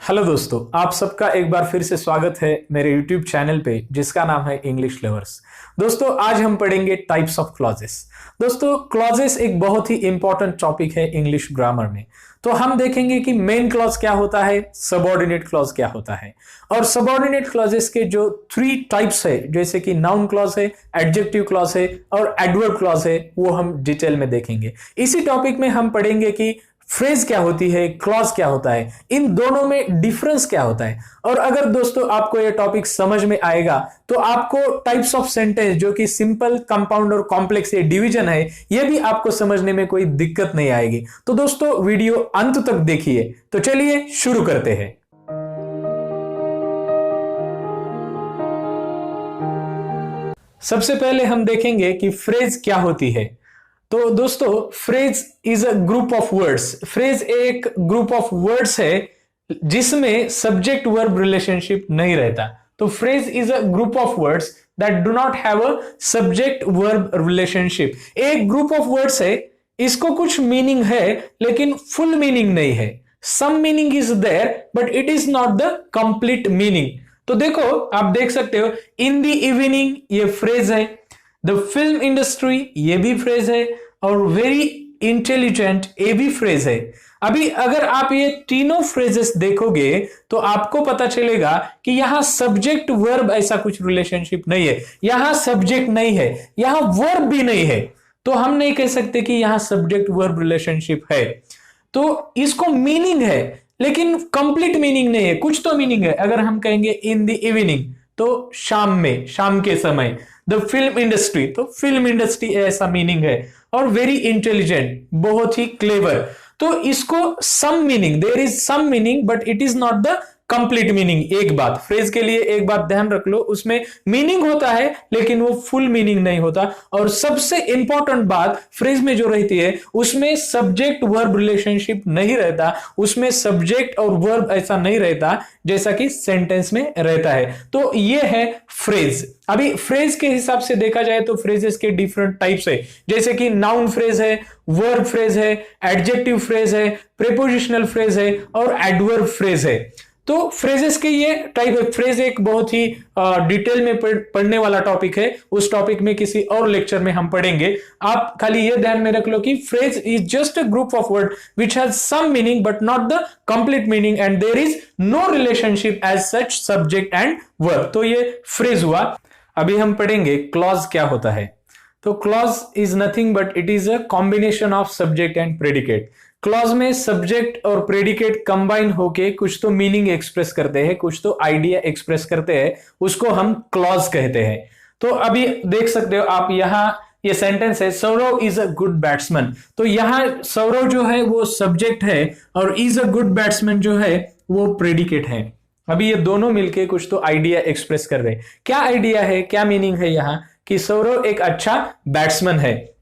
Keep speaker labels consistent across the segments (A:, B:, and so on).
A: Hello दोस्तों, आप सबका एक बार फिर से स्वागत है मेरे यूट्यूब चैनल पे जिसका नाम है इंग्लिश लवर्स। दोस्तों, आज हम पढ़ेंगे टाइप्स ऑफ क्लॉजेस। दोस्तों, क्लॉजेस एक बहुत ही इंपॉर्टेंट टॉपिक है इंग्लिश ग्रामर में। तो हम देखेंगे कि मेन क्लॉज क्या होता है, सबऑर्डिनेट क्लॉज क्या होता है, और सबऑर्डिनेट क्लॉजेस के जो 3 टाइप्स है, जैसे कि नाउन क्लॉज है, एडजेक्टिव क्लॉज है और एडवर्ब क्लॉज है, वो हम डिटेल में देखेंगे। इसी टॉपिक में हम पढ़ेंगे कि फ्रेज क्या होती है, क्लॉज क्या होता है, इन दोनों में डिफरेंस क्या होता है। और अगर दोस्तों आपको यह टॉपिक समझ में आएगा तो आपको टाइप्स ऑफ सेंटेंस जो कि सिंपल, कंपाउंड और कॉम्प्लेक्स ये डिवीजन है, यह भी आपको समझने में कोई दिक्कत नहीं आएगी। तो दोस्तों वीडियो अंत तक देखिए। तो चलिए शुरू करते हैं। सबसे पहले हम देखेंगे कि फ्रेज क्या होती है। तो दोस्तों, phrase is a group of words. Phrase एक ग्रुप ऑफ वर्ड्स है जिसमें सब्जेक्ट वर्ब रिलेशनशिप नहीं रहता। तो phrase is a group of words that do not have a subject verb relationship. एक ग्रुप ऑफ वर्ड्स है, इसको कुछ मीनिंग है लेकिन फुल मीनिंग नहीं है। Some meaning is there but it is not the complete meaning. तो देखो, आप देख सकते हो, इन द इवनिंग ये फ्रेज है, द फिल्म इंडस्ट्री ये भी फ्रेज है, और वेरी इंटेलिजेंट ये भी फ्रेज है। अभी अगर आप ये तीनों फ्रेजेस देखोगे तो आपको पता चलेगा कि यहां सब्जेक्ट वर्ब ऐसा कुछ रिलेशनशिप नहीं है, यहां सब्जेक्ट नहीं है, यहां वर्ब भी नहीं है। तो हम नहीं कह सकते कि यहां सब्जेक्ट वर्ब रिलेशनशिप है। तो इसको मीनिंग है लेकिन कंप्लीट मीनिंग नहीं है, कुछ तो मीनिंग है। अगर हम कहेंगे इन द इवनिंग तो शाम में, शाम के समय, द फिल्म इंडस्ट्री तो फिल्म इंडस्ट्री ऐसा मीनिंग है, और वेरी इंटेलिजेंट बहुत ही क्लेवर। तो इसको some meaning, there is some meaning but it is not the complete meaning. एक बात फ्रेज के लिए एक बात ध्यान रख लो, उसमें मीनिंग होता है लेकिन वो फुल मीनिंग नहीं होता। और सबसे इंपॉर्टेंट बात फ्रेज में जो रहती है उसमें सब्जेक्ट वर्ब रिलेशनशिप नहीं रहता, उसमें सब्जेक्ट और वर्ब ऐसा नहीं रहता जैसा कि सेंटेंस में रहता है। तो ये है फ्रेज। अभी फ्रेज के हिसाब से देखा जाए तो फ्रेजेस के डिफरेंट टाइप्स है, जैसे कि नाउन फ्रेज है, वर्ब फ्रेज है, एडजेक्टिव फ्रेज है, प्रीपोजिशनल फ्रेज है और एडवर्ब फ्रेज है। तो फ्रेजेस के ये टाइप है। फ्रेज एक बहुत ही डिटेल में पढ़ने वाला टॉपिक है, उस टॉपिक में किसी और लेक्चर में हम पढ़ेंगे। आप खाली ये ध्यान में रख लो कि phrase is just a group of word which has some meaning but not the complete meaning and there is no relationship as such subject and verb. तो ये फ्रेज हुआ। अभी हम पढ़ेंगे क्लॉज क्या होता है। तो clause is nothing but it is a combination of subject and predicate. Clause में सब्जेक्ट और प्रेडिकेट कंबाइन होके कुछ तो मीनिंग एक्सप्रेस करते हैं, कुछ तो आइडिया एक्सप्रेस करते हैं, उसको हम क्लॉज कहते हैं। तो अभी देख सकते हो आप, यहां ये सेंटेंस है, Saurav is a good batsman. तो यहां सौरव जो है वो सब्जेक्ट है और इज अ गुड बैट्समैन जो है वो प्रेडिकेट है। अभी ये दोनों मिलके कुछ तो आइडिया एक्सप्रेस कर रहे हैं। क्या आइडिया है, क्या मीनिंग है यहां, कि सौरव एक अच्छा बैट्समैन है।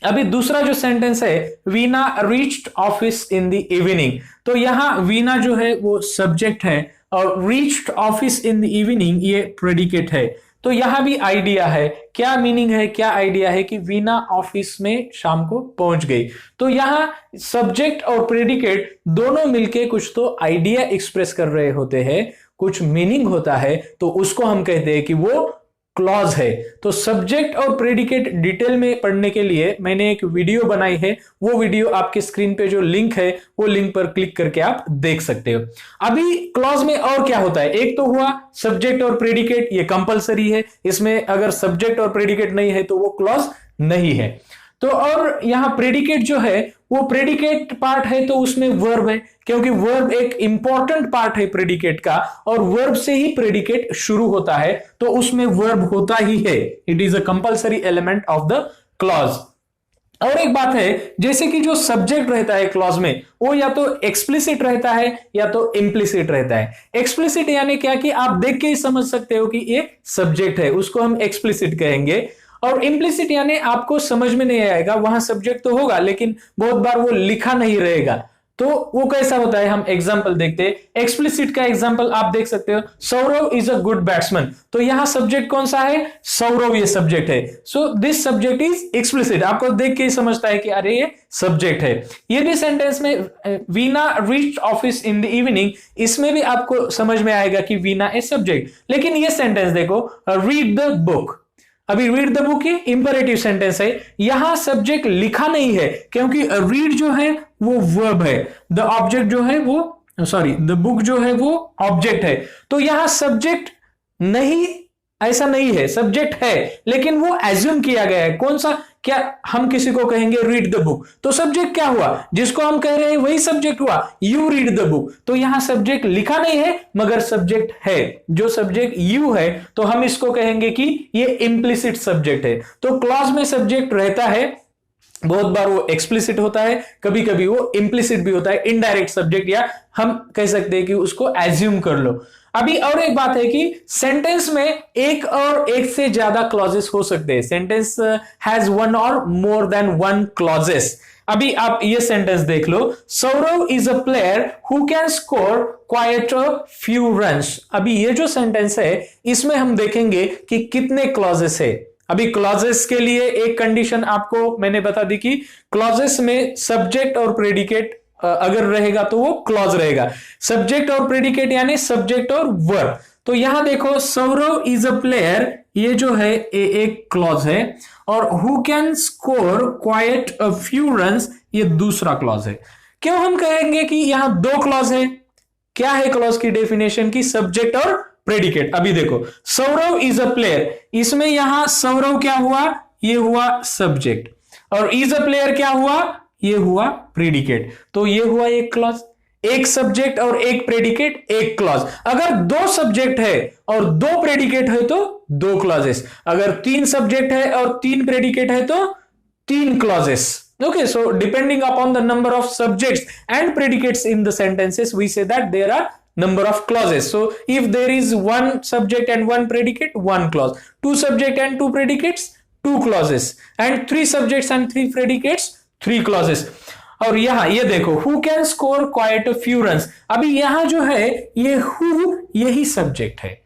A: अभी दूसरा जो सेंटेंस है, Veena reached office in the evening. तो यहां वीना जो है वो सब्जेक्ट है और reached office in the evening ये प्रेडिकेट है। तो यहां भी आइडिया है। क्या मीनिंग है, क्या आइडिया है कि वीना ऑफिस में शाम को पहुंच गई। तो यहां सब्जेक्ट और प्रेडिकेट दोनों मिलके कुछ तो आइडिया एक्सप्रेस कर रहे होते हैं, कुछ मीनिंग होता है, तो उसको हम कहते हैं कि वो क्लॉज है। तो सब्जेक्ट और प्रेडिकेट डिटेल में पढ़ने के लिए मैंने एक वीडियो बनाई है, वो वीडियो आपके स्क्रीन पे जो लिंक है वो लिंक पर क्लिक करके आप देख सकते हो। अभी क्लॉज में और क्या होता है, एक तो हुआ सब्जेक्ट और प्रेडिकेट, ये कंपलसरी है, इसमें अगर सब्जेक्ट और प्रेडिकेट नहीं है तो वो क्लॉज नहीं है। तो और यहां प्रेडिकेट जो है वो प्रेडिकेट पार्ट है तो उसमें वर्ब है, क्योंकि वर्ब एक इंपॉर्टेंट पार्ट है प्रेडिकेट का, और वर्ब से ही प्रेडिकेट शुरू होता है, तो उसमें वर्ब होता ही है। It is a compulsory element of the clause. और एक बात है, जैसे कि जो सब्जेक्ट रहता है क्लॉज में वो या तो एक्सप्लिसिट रहता है या तो इम्प्लिसिट रहता है। एक्सप्लिसिट यानी क्या कि आप देख के ही समझ सकते हो कि ये सब्जेक्ट है, उसको हम एक्सप्लिसिट कहेंगे। और इम्प्लिसिट यानी आपको समझ में नहीं आएगा, वहां सब्जेक्ट तो होगा लेकिन बहुत बार वो लिखा नहीं रहेगा, तो वो कैसा होता है, हम एग्जांपल देखते हैं। एक्सप्लिसिट का एग्जांपल आप देख सकते हो, Saurav is a good batsman. तो यहां सब्जेक्ट कौन सा है, सौरव ये सब्जेक्ट है। So this subject is explicit, आपको देख के ही समझता है कि अरे ये सब्जेक्ट है। ये भी सेंटेंस में Veena reached office in the evening, इसमें भी आपको समझ में आएगा कि वीना ए सब्जेक्ट। लेकिन ये सेंटेंस देखो, रीड द बुक, अभी रीड द बुक ये इंपरेटिव सेंटेंस है, यहां सब्जेक्ट लिखा नहीं है क्योंकि रीड जो है वो वर्ब है, द ऑब्जेक्ट जो है वो द बुक जो है वो ऑब्जेक्ट है। तो यहां सब्जेक्ट नहीं, ऐसा नहीं है, सब्जेक्ट है लेकिन वो एज्यूम किया गया है। कौन सा, क्या हम किसी को कहेंगे रीड द बुक, तो सब्जेक्ट क्या हुआ, जिसको हम कह रहे हैं वही सब्जेक्ट हुआ, यू रीड द बुक। तो यहां सब्जेक्ट लिखा नहीं है मगर सब्जेक्ट है, जो सब्जेक्ट यू है, तो हम इसको कहेंगे कि ये इंप्लिसिट सब्जेक्ट है। तो क्लॉज में सब्जेक्ट रहता है, बहुत बार वो एक्सप्लिसिट होता है, कभी कभी वो इंप्लिसिट भी होता है, इनडायरेक्ट सब्जेक्ट, या हम कह सकते हैं कि उसको एज्यूम कर लो। अभी और एक बात है कि सेंटेंस में एक और एक से ज्यादा क्लॉजेस हो सकते हैं, सेंटेंस हैज वन और मोर देन वन क्लॉजेस। अभी आप ये सेंटेंस देख लो, Saurav is a player who can score quite a few runs. अभी ये जो सेंटेंस है इसमें हम देखेंगे कि कितने क्लॉजेस है। अभी क्लॉजेस के लिए एक कंडीशन आपको मैंने बता दी कि क्लॉजेस में सब्जेक्ट और प्रेडिकेट अगर रहेगा तो वो क्लॉज रहेगा, सब्जेक्ट और प्रेडिकेट यानी सब्जेक्ट और वर्ब। तो यहां देखो, सौरव इज अ प्लेयर, ये जो है एक क्लॉज है, और who can score quite a few runs ये दूसरा क्लॉज है। क्यों हम कहेंगे कि यहां दो क्लॉज है, क्या है क्लॉज की डेफिनेशन की, सब्जेक्ट और प्रेडिकेट। अभी देखो, सौरव इज अ प्लेयर, इसमें यहां सौरव क्या हुआ, ये हुआ सब्जेक्ट, और इज अ प्लेयर क्या हुआ, ये हुआ प्रेडिकेट। तो ये हुआ एक क्लॉज, एक सब्जेक्ट और एक प्रेडिकेट, एक क्लॉज। अगर दो सब्जेक्ट है और दो प्रेडिकेट है तो दो क्लॉजेस, अगर तीन सब्जेक्ट है और तीन प्रेडिकेट है तो तीन clauses. Okay, so depending upon the number of subjects and predicates in the sentences, we say that there are number of clauses. So if there is one subject and one predicate, one clause, two subject and two predicates, two clauses, and three subjects and three predicates, three clauses. और यहां ये देखो, who can score quite a few runs, अभी यहां जो है ये who यही सब्जेक्ट है,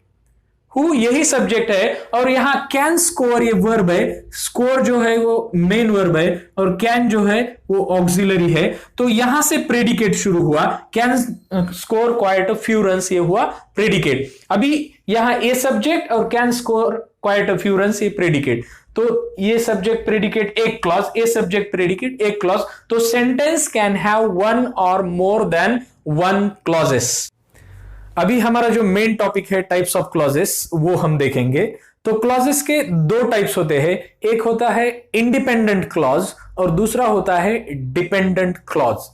A: हु यही सब्जेक्ट है, और यहां कैन स्कोर ये वर्ब है, स्कोर जो है वो मेन वर्ब है और कैन जो है वो ऑक्सिलरी है। तो यहां से प्रेडिकेट शुरू हुआ, can score quite a few runs ये हुआ प्रेडिकेट। अभी यहां ए सब्जेक्ट और can score quite a few runs ये प्रेडिकेट। तो ये सब्जेक्ट प्रेडिकेट एक क्लॉज, ए सब्जेक्ट प्रेडिकेट एक क्लॉज। तो सेंटेंस कैन हैव वन और मोर देन वन क्लॉजेस। अभी हमारा जो मेन टॉपिक है टाइप्स ऑफ क्लॉजेस, वो हम देखेंगे। तो क्लॉजेस के दो टाइप्स होते हैं, एक होता है इंडिपेंडेंट क्लॉज और दूसरा होता है डिपेंडेंट क्लॉज।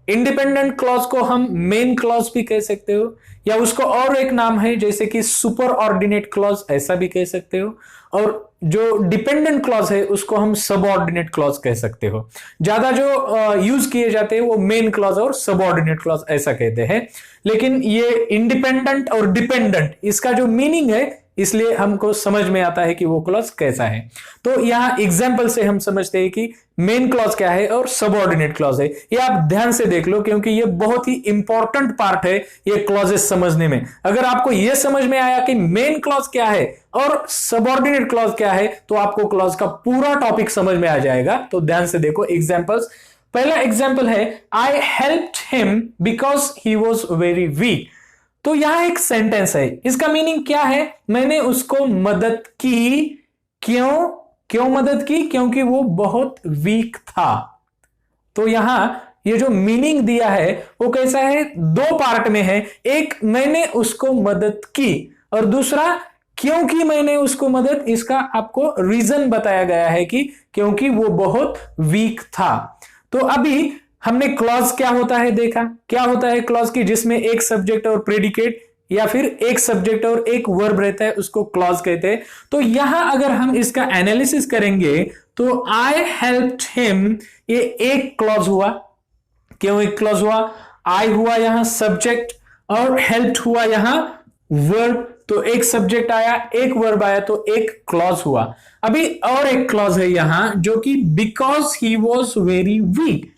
A: इंडिपेंडेंट क्लॉज को हम मेन क्लॉज भी कह सकते हो, या उसको और एक नाम है जैसे कि सुपर ऑर्डिनेट क्लॉज, ऐसा भी कह सकते हो। और जो डिपेंडेंट क्लॉज है उसको हम सबऑर्डिनेट क्लॉज कह सकते हो। ज्यादा जो यूज किए जाते हैं वो मेन क्लॉज और सबऑर्डिनेट क्लॉज ऐसा कहते हैं। लेकिन ये इंडिपेंडेंट और डिपेंडेंट, इसका जो मीनिंग है, इसलिए हमको समझ में आता है कि वो क्लॉज कैसा है। तो यहां एग्जाम्पल से हम समझते हैं कि मेन क्लॉज क्या है और सबऑर्डिनेट क्लॉज है। ये आप ध्यान से देख लो क्योंकि ये बहुत ही इंपॉर्टेंट पार्ट है ये क्लॉजेस समझने में। अगर आपको ये समझ में आया कि मेन क्लॉज क्या है और सबऑर्डिनेट क्लॉज क्या है, तो आपको क्लॉज का पूरा टॉपिक समझ में आ जाएगा। तो ध्यान से देखो एग्जाम्पल्स। पहला एग्जाम्पल है, आई helped him because he was very week. तो यहां एक सेंटेंस है, इसका मीनिंग क्या है, मैंने उसको मदद की। क्यों मदद की, क्योंकि वो बहुत वीक था। तो यहां ये जो मीनिंग दिया है वो कैसा है, दो पार्ट में है। एक, मैंने उसको मदद की, और दूसरा, क्योंकि मैंने उसको मदद, इसका आपको रीजन बताया गया है कि क्योंकि वो बहुत वीक था। तो अभी हमने क्लॉज क्या होता है देखा, क्या होता है क्लॉज की, जिसमें एक सब्जेक्ट और प्रेडिकेट या फिर एक सब्जेक्ट और एक वर्ब रहता है, उसको क्लॉज कहते हैं। तो यहां अगर हम इसका एनालिसिस करेंगे तो आई हेल्प्ड हिम ये एक क्लॉज हुआ। क्यों एक क्लॉज हुआ, आई हुआ यहां सब्जेक्ट और हेल्प्ड हुआ यहां वर्ब। तो एक सब्जेक्ट आया, एक वर्ब आया, तो एक क्लॉज हुआ। अभी और एक क्लॉज है यहां जो कि because he was very week.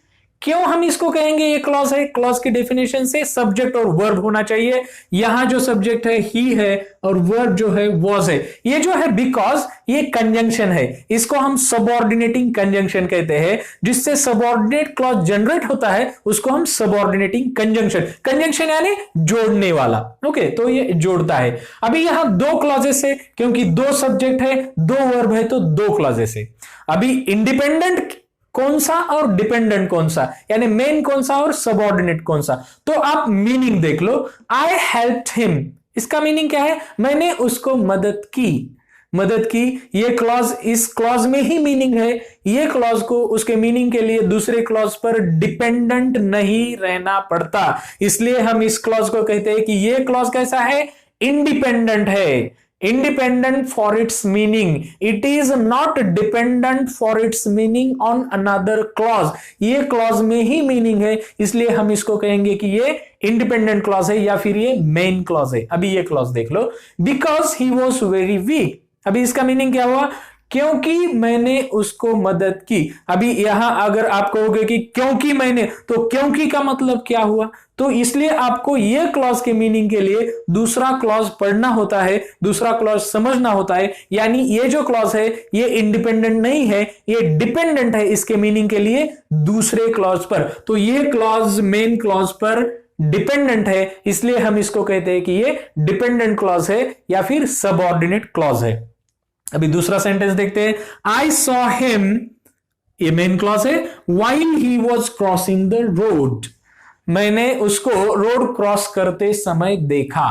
A: क्यों हम इसको कहेंगे ये क्लॉज है? क्लॉज की डेफिनेशन से सब्जेक्ट और वर्ब होना चाहिए। यहां जो सब्जेक्ट है ही है और वर्ब जो है वॉज है। ये जो है बिकॉज ये कंजंक्शन है, इसको हम सबऑर्डिनेटिंग कंजंक्शन कहते हैं। जिससे सबऑर्डिनेट क्लॉज जनरेट होता है उसको हम सबऑर्डिनेटिंग कंजंक्शन, कंजंक्शन यानी जोड़ने वाला। ओके, तो ये जोड़ता है। अभी यहां दो क्लॉजेस है, क्योंकि दो सब्जेक्ट है दो वर्ब है तो दो क्लॉजेस है। अभी इंडिपेंडेंट कौन सा और डिपेंडेंट कौन सा, यानी मेन कौन सा और सबऑर्डिनेट कौन सा। तो आप मीनिंग देख लो, आई हेल्प्ड हिम, इसका मीनिंग क्या है? मैंने उसको मदद की, मदद की। ये क्लॉज, इस क्लॉज में ही मीनिंग है। ये क्लॉज को उसके मीनिंग के लिए दूसरे क्लॉज पर डिपेंडेंट नहीं रहना पड़ता, इसलिए हम इस क्लॉज को कहते हैं कि ये क्लॉज कैसा है? इंडिपेंडेंट है। Independent for its meaning, it is not dependent for its meaning on another clause। ये क्लॉज में ही मीनिंग है, इसलिए हम इसको कहेंगे कि ये इंडिपेंडेंट क्लॉज है या फिर ये मेन क्लॉज है। अभी ये क्लॉज देख लो, because he was very weak. अभी इसका मीनिंग क्या हुआ? क्योंकि मैंने उसको मदद की। अभी यहां अगर आप कहोगे कि क्योंकि मैंने, तो क्योंकि का मतलब क्या हुआ? तो इसलिए आपको यह क्लॉज के मीनिंग के लिए दूसरा क्लॉज पढ़ना होता है, दूसरा क्लॉज समझना होता है। यानी ये जो क्लॉज है ये इंडिपेंडेंट नहीं है, ये डिपेंडेंट है इसके मीनिंग के लिए दूसरे क्लॉज पर। तो ये क्लॉज मेन क्लॉज पर डिपेंडेंट है, इसलिए हम इसको कहते हैं कि ये डिपेंडेंट क्लॉज है या फिर सबऑर्डिनेट क्लॉज है। अभी दूसरा सेंटेंस देखते हैं, आई सॉ हिम, ये मेन क्लॉज है, while he was crossing the road, मैंने उसको रोड क्रॉस करते समय देखा।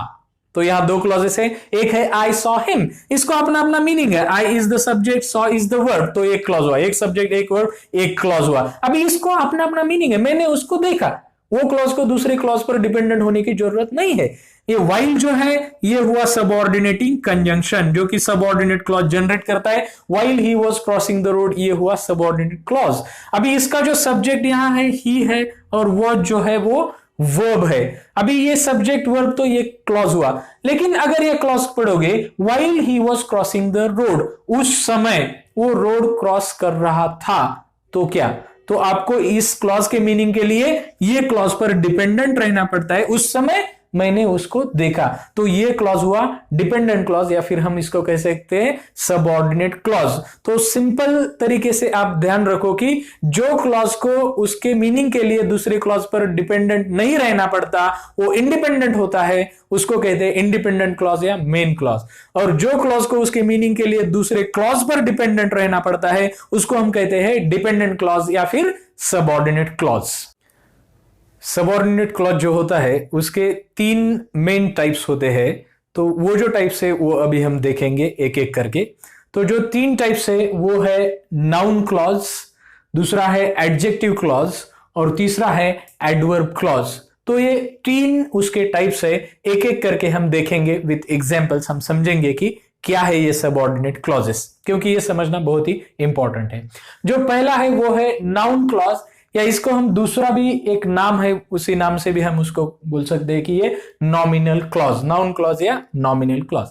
A: तो यहां दो क्लॉजेस है, एक है आई सॉ हिम, इसको अपना अपना मीनिंग है। I is the subject, saw is the verb, तो एक क्लॉज हुआ, एक सब्जेक्ट एक वर्ब एक क्लॉज हुआ। अभी इसको अपना अपना मीनिंग है, मैंने उसको देखा, वो क्लॉज को दूसरे क्लॉज पर डिपेंडेंट होने की जरूरत नहीं है। ये व्हाइल जो है ये हुआ सबऑर्डिनेटिंग कंजंक्शन, जो कि सबऑर्डिनेट क्लॉज जनरेट करता है। While he was crossing the road, ये हुआ सबऑर्डिनेट क्लॉज। अभी इसका जो सब्जेक्ट यहां है ही है और वो जो है वो वर्ब है। अभी ये सब्जेक्ट वर्ब तो ये क्लॉज हुआ, लेकिन अगर ये क्लॉज पढ़ोगे, while he was crossing the road, उस समय वो रोड क्रॉस कर रहा था, तो क्या? तो आपको इस क्लॉज के मीनिंग के लिए ये क्लॉज पर डिपेंडेंट रहना पड़ता है, उस समय मैंने उसको देखा। तो ये क्लॉज हुआ डिपेंडेंट क्लॉज या फिर हम इसको कह सकते हैं सबऑर्डिनेट क्लॉज। तो सिंपल तरीके से आप ध्यान रखो कि जो क्लॉज को उसके मीनिंग के लिए दूसरे क्लॉज पर डिपेंडेंट नहीं रहना पड़ता, वो इंडिपेंडेंट होता है, उसको कहते हैं इंडिपेंडेंट क्लॉज या मेन क्लॉज। और जो क्लॉज को उसके मीनिंग के लिए दूसरे क्लॉज पर डिपेंडेंट रहना पड़ता है उसको हम कहते हैं डिपेंडेंट क्लॉज या फिर सबऑर्डिनेट क्लॉज। सबऑर्डिनेट क्लॉज जो होता है उसके तीन मेन टाइप्स होते हैं। तो वो जो टाइप्स है वो अभी हम देखेंगे एक एक करके। तो जो तीन टाइप्स है वो है नाउन क्लॉज, दूसरा है एडजेक्टिव क्लॉज और तीसरा है एडवर्ब क्लॉज। तो ये तीन उसके टाइप्स है, एक एक करके हम देखेंगे विथ एग्जांपल्स। हम समझेंगे कि क्या है ये सबऑर्डिनेट क्लॉजेस, क्योंकि ये समझना बहुत ही इंपॉर्टेंट है। जो पहला है वो है नाउन क्लॉज, या इसको हम दूसरा भी एक नाम है उसी नाम से भी हम उसको बोल सकते हैं कि ये नॉमिनल क्लॉज, नाउन क्लॉज या नॉमिनल क्लॉज।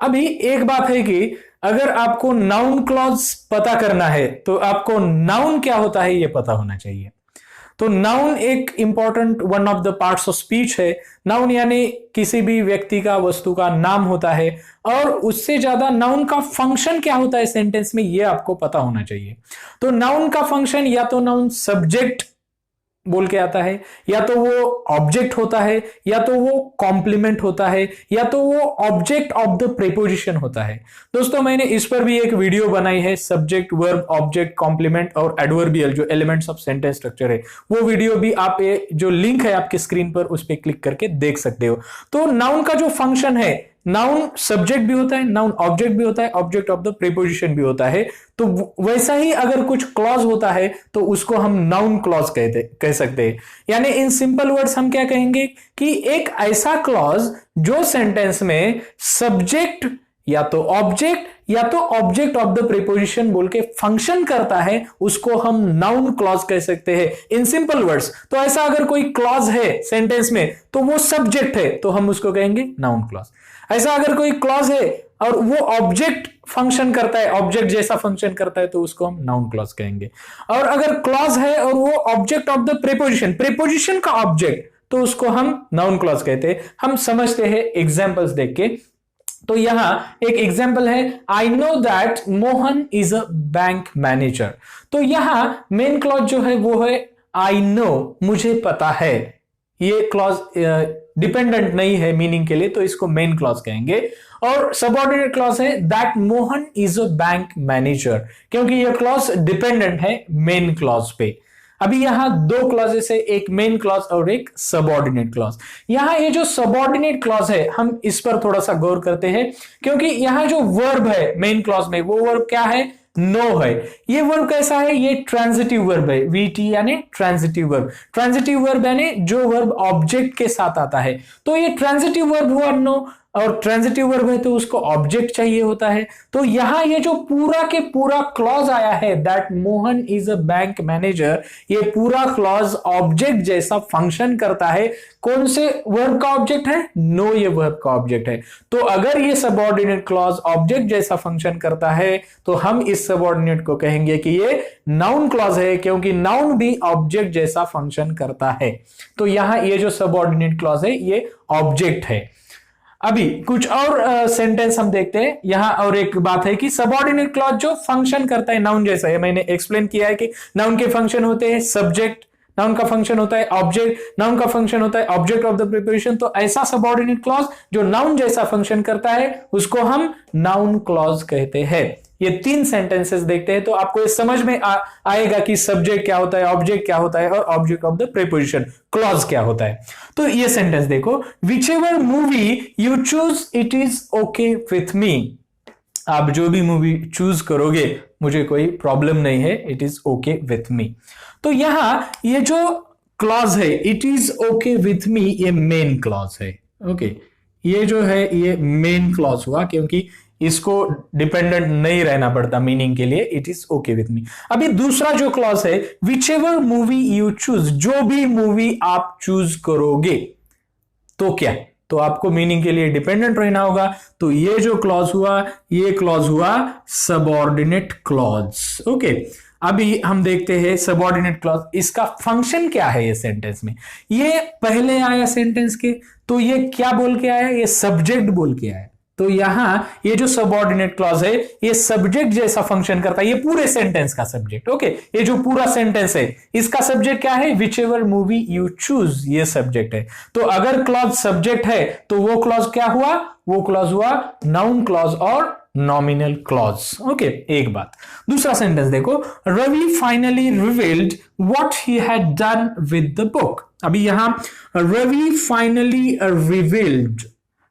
A: अभी एक बात है कि अगर आपको नाउन क्लॉज पता करना है तो आपको नाउन क्या होता है ये पता होना चाहिए। तो नाउन एक important one of the parts of speech है। नाउन यानी किसी भी व्यक्ति का वस्तु का नाम होता है, और उससे ज्यादा नाउन का फंक्शन क्या होता है सेंटेंस में ये आपको पता होना चाहिए। तो नाउन का फंक्शन या तो नाउन सब्जेक्ट बोल के आता है, या तो वो ऑब्जेक्ट होता है, या तो वो कॉम्प्लीमेंट होता है, या तो वो ऑब्जेक्ट ऑफ द प्रीपोजिशन होता है। दोस्तों मैंने इस पर भी एक वीडियो बनाई है, सब्जेक्ट वर्ब ऑब्जेक्ट कॉम्प्लीमेंट और एडवर्बियल जो एलिमेंट्स ऑफ सेंटेंस स्ट्रक्चर है, वो वीडियो भी आप जो लिंक है आपके स्क्रीन पर उस पर क्लिक करके देख सकते हो। तो नाउन का जो फंक्शन है, नाउन सब्जेक्ट भी होता है, नाउन ऑब्जेक्ट भी होता है, ऑब्जेक्ट ऑफ द प्रीपोजिशन भी होता है। तो वैसा ही अगर कुछ क्लॉज होता है तो उसको हम नाउन क्लॉज कह सकते हैं। यानी इन सिंपल वर्ड्स हम क्या कहेंगे कि एक ऐसा क्लॉज जो सेंटेंस में सब्जेक्ट या तो ऑब्जेक्ट या तो ऑब्जेक्ट ऑफ द प्रीपोजिशन बोल के फंक्शन करता है, उसको हम नाउन क्लॉज कह सकते हैं इन सिंपल वर्ड्स। तो ऐसा अगर कोई क्लॉज है सेंटेंस में तो वो सब्जेक्ट है तो हम उसको कहेंगे नाउन क्लॉज। ऐसा अगर कोई क्लॉज है और वो ऑब्जेक्ट फंक्शन करता है, ऑब्जेक्ट जैसा फंक्शन करता है, तो उसको हम नाउन क्लॉज कहेंगे। और अगर क्लॉज है और वो object of the preposition, preposition का ऑब्जेक्ट, तो उसको हम नाउन क्लॉज कहते हैं। हम समझते हैं एग्जांपल्स देख के। तो यहां एक एग्जांपल है, I know that Mohan is a bank manager. तो यहां मेन क्लॉज जो है वो है आई नो, मुझे पता है। ये क्लॉज डिपेंडेंट नहीं है मीनिंग के लिए, तो इसको मेन क्लॉज कहेंगे। और सबऑर्डिनेट क्लॉज है that Mohan is a bank manager, क्योंकि ये क्लॉज डिपेंडेंट है मेन क्लॉज पे। अभी यहां दो क्लॉजेस है, एक मेन क्लॉज और एक सबऑर्डिनेट क्लॉज। यहां ये जो सबऑर्डिनेट क्लॉज है हम इस पर थोड़ा सा गौर करते हैं, क्योंकि यहां जो वर्ब है मेन क्लॉज में, वो वर्ब क्या है? नो है। ये वर्ब कैसा है? ये ट्रांजिटिव वर्ब है, वीटी यानी ट्रांजिटिव वर्ब। ट्रांजिटिव वर्ब यानी जो वर्ब ऑब्जेक्ट के साथ आता है। तो ये ट्रांजिटिव वर्ब हुआ नो, और ट्रांजिटिव वर्ब है तो उसको ऑब्जेक्ट चाहिए होता है। तो यहां ये जो पूरा के पूरा क्लॉज आया है that Mohan is a bank manager, ये पूरा क्लॉज ऑब्जेक्ट जैसा फंक्शन करता है। कौन से वर्ब का ऑब्जेक्ट है? नो, ये वर्ब का ऑब्जेक्ट है। तो अगर ये सबऑर्डिनेट क्लॉज ऑब्जेक्ट जैसा फंक्शन करता है तो हम इस सबऑर्डिनेट को कहेंगे कि ये नाउन क्लॉज है, क्योंकि नाउन भी ऑब्जेक्ट जैसा फंक्शन करता है। तो यहां ये जो सबऑर्डिनेट क्लॉज है ये ऑब्जेक्ट है। अभी कुछ और सेंटेंस हम देखते हैं। यहां और एक बात है कि सबऑर्डिनेट क्लॉज जो फंक्शन करता है नाउन जैसा है, मैंने एक्सप्लेन किया है कि नाउन के फंक्शन होते हैं सब्जेक्ट, नाउन का फंक्शन होता है ऑब्जेक्ट, नाउन का फंक्शन होता है ऑब्जेक्ट ऑफ द प्रीपोजिशन। तो ऐसा सबऑर्डिनेट क्लॉज जो नाउन जैसा फंक्शन करता है उसको हम नाउन क्लॉज कहते हैं। ये तीन सेंटेंसेस देखते हैं तो आपको ये समझ में आएगा कि सब्जेक्ट क्या होता है, ऑब्जेक्ट क्या होता है और object of the preposition clause क्या होता है। तो ये सेंटेंस देखो, which ever movie you choose it is okay with me. आप जो भी मूवी चूज करोगे मुझे कोई प्रॉब्लम नहीं है, it is okay with me. तो यहां ये जो क्लॉज है it is okay with me, ये मेन क्लॉज है। ओके, ये जो है ये मेन क्लॉज हुआ, क्योंकि इसको डिपेंडेंट नहीं रहना पड़ता मीनिंग के लिए, it is okay with me. अभी दूसरा जो क्लॉज है, which ever movie you choose, जो भी मूवी आप चूज करोगे, तो क्या? तो आपको मीनिंग के लिए डिपेंडेंट रहना होगा। तो ये जो क्लॉज हुआ, ये क्लॉज हुआ सबऑर्डिनेट क्लॉज। ओके, अभी हम देखते हैं सबऑर्डिनेट क्लॉज, इसका फंक्शन क्या है ये सेंटेंस में। ये पहले आया सेंटेंस के, तो ये क्या बोल के आया? ये सब्जेक्ट बोल के आया। तो यहां ये जो सबऑर्डिनेट क्लॉज है ये सब्जेक्ट जैसा फंक्शन करता है, ये पूरे सेंटेंस का सब्जेक्ट। ओके, ये जो पूरा सेंटेंस है इसका सब्जेक्ट क्या है? Which ever movie you choose, ये सब्जेक्ट है। तो अगर क्लॉज सब्जेक्ट है तो वो क्लॉज क्या हुआ? वो क्लॉज हुआ नाउन क्लॉज और नॉमिनल क्लॉज। ओके, एक बात। दूसरा सेंटेंस देखो, Ravi finally revealed what he had done with the book. अभी यहां रवि फाइनली रिवील्ड,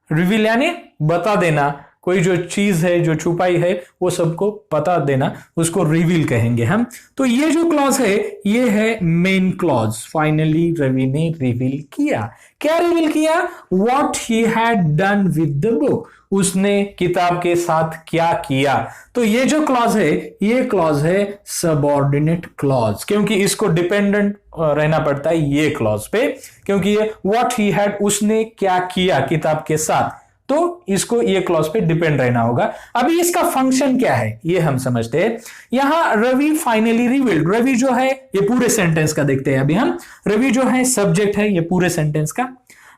A: रिवील यानी बता देना, कोई जो चीज है जो छुपाई है वो सबको बता देना, उसको रिवील कहेंगे हम। तो ये जो क्लॉज है ये है मेन क्लॉज। फाइनली रवि ने रिवील किया। क्या रिवील किया? What he had done with the book, उसने किताब के साथ क्या किया। तो ये जो क्लॉज है ये क्लॉज है सबऑर्डिनेट क्लॉज, क्योंकि इसको डिपेंडेंट रहना पड़ता है ये क्लॉज पे, क्योंकि ये व्हाट ही हैड, उसने क्या किया किताब के साथ, तो इसको ये क्लॉज पे डिपेंड रहना होगा। अभी इसका फंक्शन क्या है ये हम समझते हैं। यहां रवि फाइनली रिवील्ड, रवि जो है ये पूरे सेंटेंस का देखते हैं अभी हम। रवि जो है सब्जेक्ट है ये पूरे सेंटेंस का,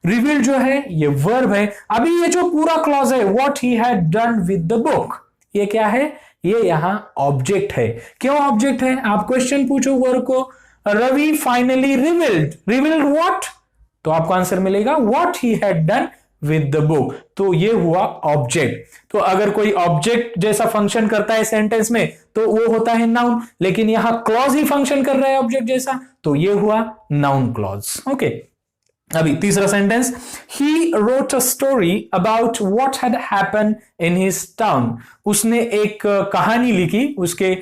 A: रिवील जो है ये वर्ब है। अभी ये जो पूरा क्लॉज है what he had done with the book, ये क्या है? ये यहां ऑब्जेक्ट है। क्यों ऑब्जेक्ट है? आप क्वेश्चन पूछो वर्ब को, Ravi finally revealed, revealed what, तो आपको आंसर मिलेगा what he had done with the book. तो ये हुआ ऑब्जेक्ट। तो अगर कोई ऑब्जेक्ट जैसा फंक्शन करता है सेंटेंस में तो वो होता है नाउन, लेकिन यहां क्लॉज ही फंक्शन कर रहा है ऑब्जेक्ट जैसा, तो ये हुआ नाउन क्लॉज। ओके, अभी तीसरा sentence, he wrote a story about what had happened in his town. उसने एक कहानी लिखी, उसके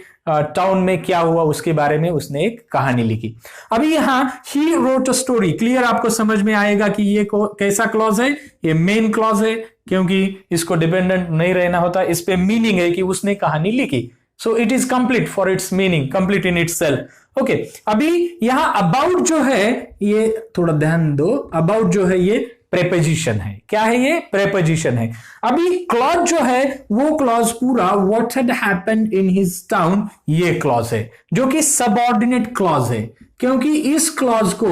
A: टाउन में क्या हुआ उसके बारे में उसने एक कहानी लिखी। अभी यहां he wrote a story, clear आपको समझ में आएगा कि ये कैसा क्लॉज है, ये मेन क्लॉज है, क्योंकि इसको डिपेंडेंट नहीं रहना होता, इस पे मीनिंग है कि उसने कहानी लिखी। So it is complete for its meaning, complete in itself. Okay, अभी यहां अबाउट जो है, ये थोड़ा ध्यान दो, अबाउट जो है ये प्रेपोजिशन है। क्या है ये? प्रेपोजिशन है। अभी क्लॉज जो है वो क्लॉज पूरा what had happened in his town, ये क्लॉज है जो कि सबऑर्डिनेट क्लॉज है, क्योंकि इस क्लॉज को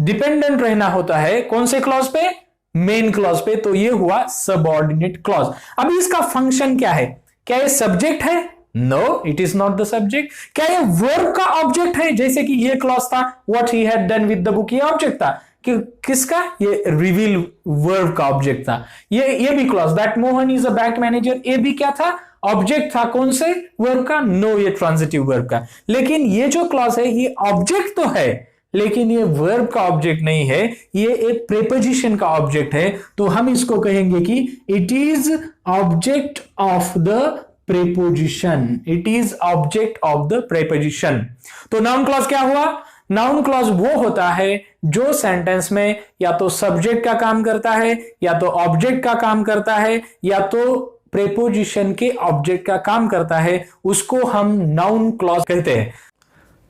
A: डिपेंडेंट रहना होता है कौन से क्लॉज पे? मेन क्लॉज पे। तो ये हुआ सबऑर्डिनेट क्लॉज। अभी इसका फंक्शन क्या है? क्या ये सब्जेक्ट है? No, it is not the subject. क्या ये वर्ब का ऑब्जेक्ट है? जैसे कि ये क्लॉज था what he had done with the book, ये ऑब्जेक्ट था कि किसका? ये रिवील वर्ब का ऑब्जेक्ट था। ये भी clause, that Mohan is a bank manager, ये भी क्या था? ऑब्जेक्ट था। कौन से वर्ब का? नो, ये ट्रांजिटिव वर्ब का। लेकिन ये जो क्लॉज है ये ऑब्जेक्ट तो है, लेकिन ये वर्ब का ऑब्जेक्ट नहीं है, ये एक प्रेपोजिशन का ऑब्जेक्ट है। तो हम इसको कहेंगे कि it is object of the preposition, it is object of the preposition. तो नाउन क्लॉज क्या हुआ? नाउन क्लॉज वो होता है जो सेंटेंस में या तो सब्जेक्ट का काम करता है, या तो ऑब्जेक्ट का काम करता है, या तो प्रेपोजिशन के ऑब्जेक्ट का काम करता है, उसको हम नाउन क्लॉज कहते हैं।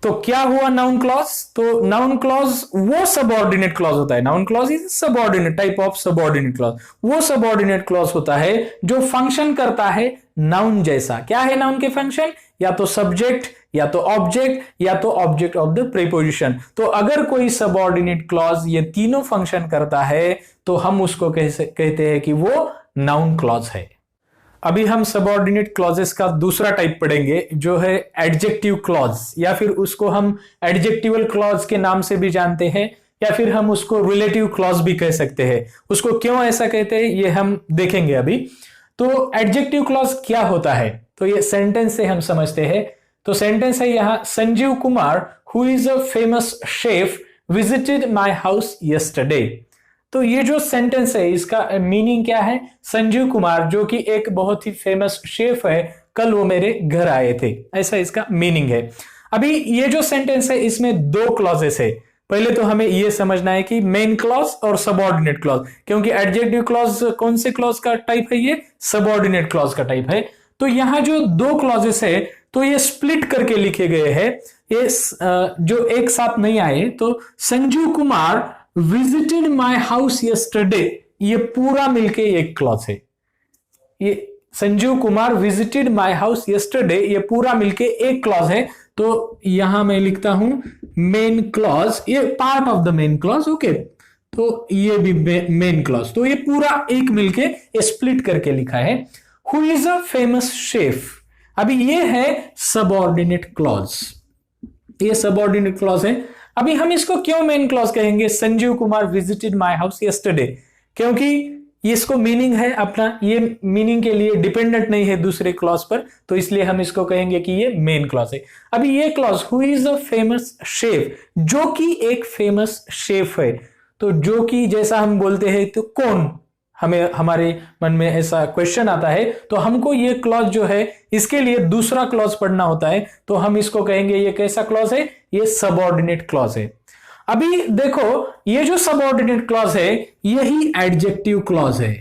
A: तो क्या हुआ नाउन क्लॉज? तो नाउन क्लॉज वो सबऑर्डिनेट क्लॉज होता है। Noun clause is subordinate type of subordinate clause. वो सबऑर्डिनेट क्लॉज होता है जो फंक्शन करता है नाउन जैसा। क्या है नाउन के फंक्शन? या तो सब्जेक्ट, या तो ऑब्जेक्ट, या तो ऑब्जेक्ट ऑफ द प्रीपोजिशन। तो अगर कोई सबऑर्डिनेट क्लॉज ये तीनों फंक्शन करता है तो हम उसको कहते हैं कि वो नाउन क्लॉज है। अभी हम सबऑर्डिनेट क्लॉजेस का दूसरा टाइप पढ़ेंगे जो है एडजेक्टिव क्लॉज, या फिर उसको हम एडजेक्टिवल क्लॉज के नाम से भी जानते हैं, या फिर हम उसको रिलेटिव क्लॉज भी कह सकते हैं। उसको क्यों ऐसा कहते हैं ये हम देखेंगे अभी। तो एडजेक्टिव क्लॉज क्या होता है? तो ये सेंटेंस से हम समझते हैं। तो सेंटेंस है यहां, Sanjeev Kumar who is a famous chef visited my house yesterday. तो ये जो सेंटेंस है इसका मीनिंग क्या है? संजीव कुमार जो कि एक बहुत ही फेमस शेफ है, कल वो मेरे घर आए थे, ऐसा इसका मीनिंग है। अभी ये जो सेंटेंस है इसमें दो क्लॉजेस है। पहले तो हमें ये समझना है कि मेन क्लॉज और सबऑर्डिनेट क्लॉज, क्योंकि एडजेक्टिव क्लॉज कौन से क्लॉज का टाइप है? ये सबऑर्डिनेट क्लॉज का टाइप है। तो यहां जो दो क्लॉजेस है तो ये स्प्लिट करके लिखे गए हैं, ये जो एक साथ नहीं आए। तो Sanjeev Kumar visited my house yesterday, ये पूरा मिलके एक क्लॉज है। ये Sanjeev Kumar visited my house yesterday, ये पूरा मिलके एक क्लॉज है। तो यहां मैं लिखता हूं मेन क्लॉज, ये part of the main clause. Okay, तो ये भी मेन क्लॉज। तो ये पूरा एक मिलके स्प्लिट करके लिखा है। Who is a famous chef, अभी ये है सबऑर्डिनेट क्लॉज, ये सबऑर्डिनेट क्लॉज है। अभी हम इसको क्यों मेन क्लॉज कहेंगे? Sanjeev Kumar visited my house yesterday, क्योंकि इसको मीनिंग है अपना, ये मीनिंग के लिए डिपेंडेंट नहीं है दूसरे क्लॉज पर, तो इसलिए हम इसको कहेंगे कि ये मेन क्लॉज है। अभी ये clause who is a famous chef, जो कि एक फेमस शेफ है। तो जो कि जैसा हम बोलते हैं तो कौन, हमें हमारे मन में ऐसा क्वेश्चन आता है तो हमको ये क्लॉज जो है इसके लिए दूसरा क्लॉज पढ़ना होता है। तो हम इसको कहेंगे ये कैसा क्लॉज है? ये सबऑर्डिनेट क्लॉज है। अभी देखो ये जो सबऑर्डिनेट क्लॉज है यही एडजेक्टिव क्लॉज है।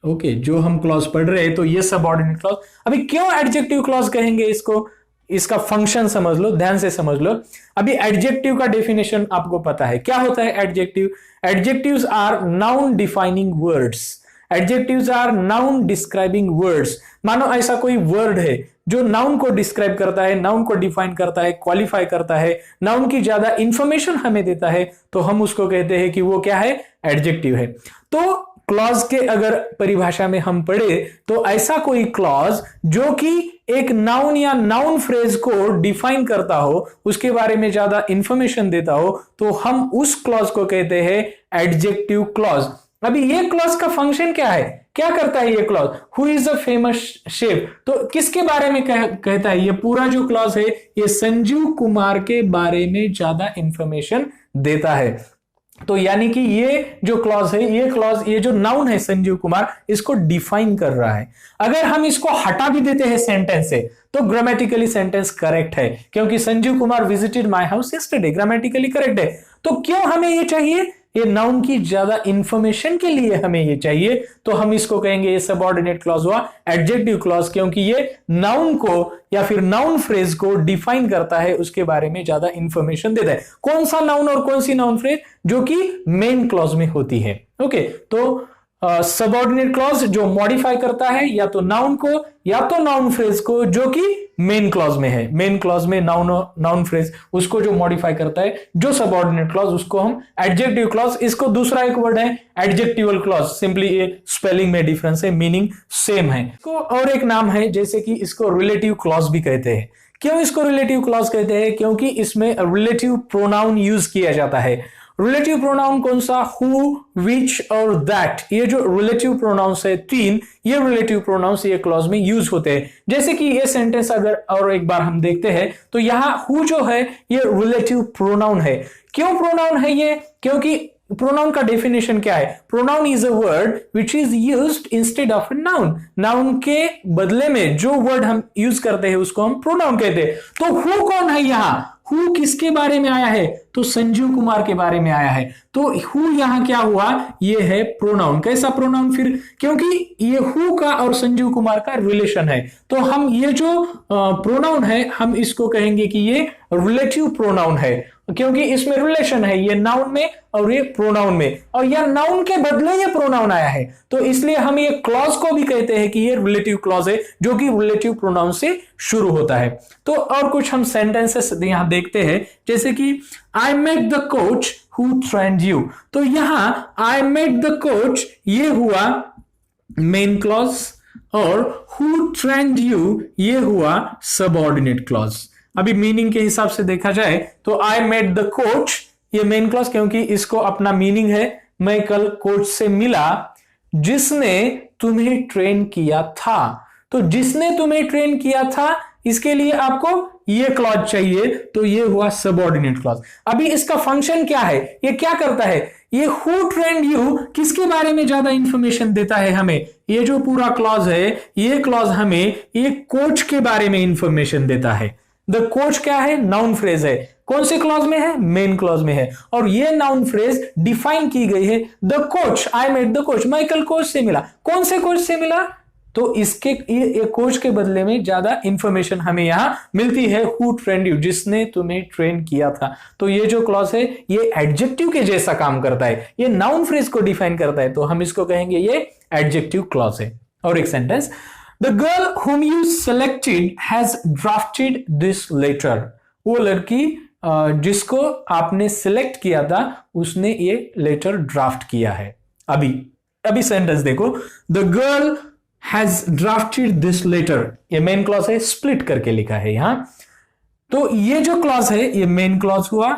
A: ओके, जो हम क्लॉज पढ़ रहे हैं तो ये सबऑर्डिनेट क्लॉज। अभी क्यों एडजेक्टिव क्लॉज कहेंगे इसको? इसका फंक्शन समझ लो, ध्यान से समझ लो। अभी एडजेक्टिव का डेफिनेशन आपको पता है, क्या होता है adjective? Adjectives are noun defining words, adjectives are noun describing words. मानो ऐसा कोई वर्ड है जो नाउन को डिस्क्राइब करता है, नाउन को डिफाइन करता है, क्वालिफाई करता है, नाउन की ज्यादा इंफॉर्मेशन हमें देता है, तो हम उसको कहते हैं कि वो क्या है? एडजेक्टिव है। तो क्लॉज के अगर परिभाषा में हम पढ़े तो ऐसा कोई क्लॉज जो कि एक नाउन या नाउन फ्रेज को डिफाइन करता हो, उसके बारे में ज्यादा इंफॉर्मेशन देता हो, तो हम उस क्लॉज को कहते हैं एडजेक्टिव क्लॉज। अभी ये क्लॉज का फंक्शन क्या है? क्या करता है ये clause? Who is a famous chef, तो किसके बारे में कहता है? ये पूरा जो क्लॉज है ये संजीव कुमार के बारे में ज्यादा इंफॉर्मेशन देता है। तो यानी कि ये जो क्लॉज है, ये क्लॉज, ये जो नाउन है संजीव कुमार, इसको डिफाइन कर रहा है। अगर हम इसको हटा भी देते हैं सेंटेंस से तो ग्रामेटिकली सेंटेंस करेक्ट है, क्योंकि Sanjeev Kumar visited my house yesterday, grammatically correct है। तो क्यों हमें ये चाहिए? ये नाउन की ज्यादा इंफॉर्मेशन के लिए हमें ये चाहिए, तो हम इसको कहेंगे ये सबऑर्डिनेट क्लॉज हुआ, एडजेक्टिव क्लॉज, क्योंकि ये नाउन को या फिर नाउन फ्रेज को डिफाइन करता है, उसके बारे में ज्यादा इंफॉर्मेशन देता है। कौन सा नाउन और कौन सी नाउन फ्रेज? जो कि मेन क्लॉज में होती है। ओके, तो सबऑर्डिनेट क्लॉज जो मॉडिफाई करता है या तो नाउन को या तो नाउन फ्रेज को, जो कि मेन क्लॉज में है। मेन क्लॉज में नाउन फ्रेज उसको जो मॉडिफाई करता है, जो सबऑर्डिनेट क्लॉज, उसको हम एडजेक्टिव क्लॉज। इसको दूसरा एक वर्ड है एडजेक्टिवल क्लॉज, सिंपली ये स्पेलिंग में डिफरेंस है, मीनिंग सेम है। इसको और एक नाम है, जैसे कि इसको रिलेटिव क्लॉज भी कहते हैं। क्यों इसको रिलेटिव क्लॉज कहते हैं? क्योंकि इसमें रिलेटिव प्रोनाउन यूज किया जाता है। रिलेटिव प्रोनाउन कौन सा? हु, विच और दैट। ये जो रिलेटिव प्रोनाउंस है तीन, ये रिलेटिव प्रोनाउंस ये क्लॉज में यूज होते हैं। जैसे कि ये सेंटेंस अगर और एक बार हम देखते हैं तो यहां हु जो है ये रिलेटिव प्रोनाउन है। क्यों प्रोनाउन है ये? क्योंकि प्रोनाउन का डेफिनेशन क्या है? Pronoun is a word which is used instead of a noun. Noun के बदले में जो वर्ड हम यूज करते हैं उसको हम प्रोनाउन कहते हैं। तो हु कौन है यहां? हु किसके बारे में आया है? तो संजीव कुमार के बारे में आया है। तो हु यहां क्या हुआ? ये है प्रोनाउन। कैसा प्रोनाउन फिर? क्योंकि ये हु का और संजीव कुमार का रिलेशन है, तो हम ये जो प्रोनाउन है हम इसको कहेंगे कि ये रिलेटिव प्रोनाउन है, क्योंकि इसमें रिलेशन है, ये नाउन में और ये प्रोनाउन में, और यह नाउन के बदले ये प्रोनाउन आया है, तो इसलिए हम ये क्लॉज को भी कहते हैं कि ये रिलेटिव क्लॉज है, जो कि रिलेटिव प्रोनाउन से शुरू होता है। तो और कुछ हम सेंटेंसेस यहां देखते हैं, जैसे कि I met the coach who trained you. तो यहां आई मेट द कोच ये हुआ मेन क्लॉज, और हु ट्रेंड यू ये हुआ सबऑर्डिनेट क्लॉज। अभी मीनिंग के हिसाब से देखा जाए तो आई मेट द कोच ये मेन क्लॉज, क्योंकि इसको अपना मीनिंग है, मैं कल कोच से मिला जिसने तुम्हें ट्रेन किया था। तो जिसने तुम्हें ट्रेन किया था, इसके लिए आपको ये क्लॉज चाहिए, तो ये हुआ सबऑर्डिनेट क्लॉज। अभी इसका फंक्शन क्या है? ये क्या करता है? ये हु ट्रेंड यू किसके बारे में ज्यादा इंफॉर्मेशन देता है हमें? ये जो पूरा क्लॉज है, ये क्लॉज हमें ये कोच के बारे में इंफॉर्मेशन देता है। द कोच क्या है? नाउन फ्रेज है। कौन से क्लॉज में है? मेन क्लॉज में है। और ये नाउन फ्रेज डिफाइन की गई है, the coach, I met the coach, मैं कल कोच से मिला। कौन से कोच से मिला? तो इसके ये कोच के बदले में ज्यादा इंफॉर्मेशन हमें यहां मिलती है, हु ट्रेंड यू, जिसने तुम्हें ट्रेन किया था। तो ये जो क्लॉज है ये एडजेक्टिव के जैसा काम करता है, ये नाउन फ्रेज को डिफाइन करता है, तो हम इसको कहेंगे ये एडजेक्टिव क्लॉज है। और एक sentence, The girl whom you selected has drafted this letter. वो लड़की जिसको आपने सिलेक्ट किया था उसने ये लेटर ड्राफ्ट किया है। अभी सेंटेंस देखो, The girl has drafted this letter, ये मेन क्लॉज है, स्प्लिट करके लिखा है यहां। तो ये जो क्लॉज है ये मेन क्लॉज हुआ,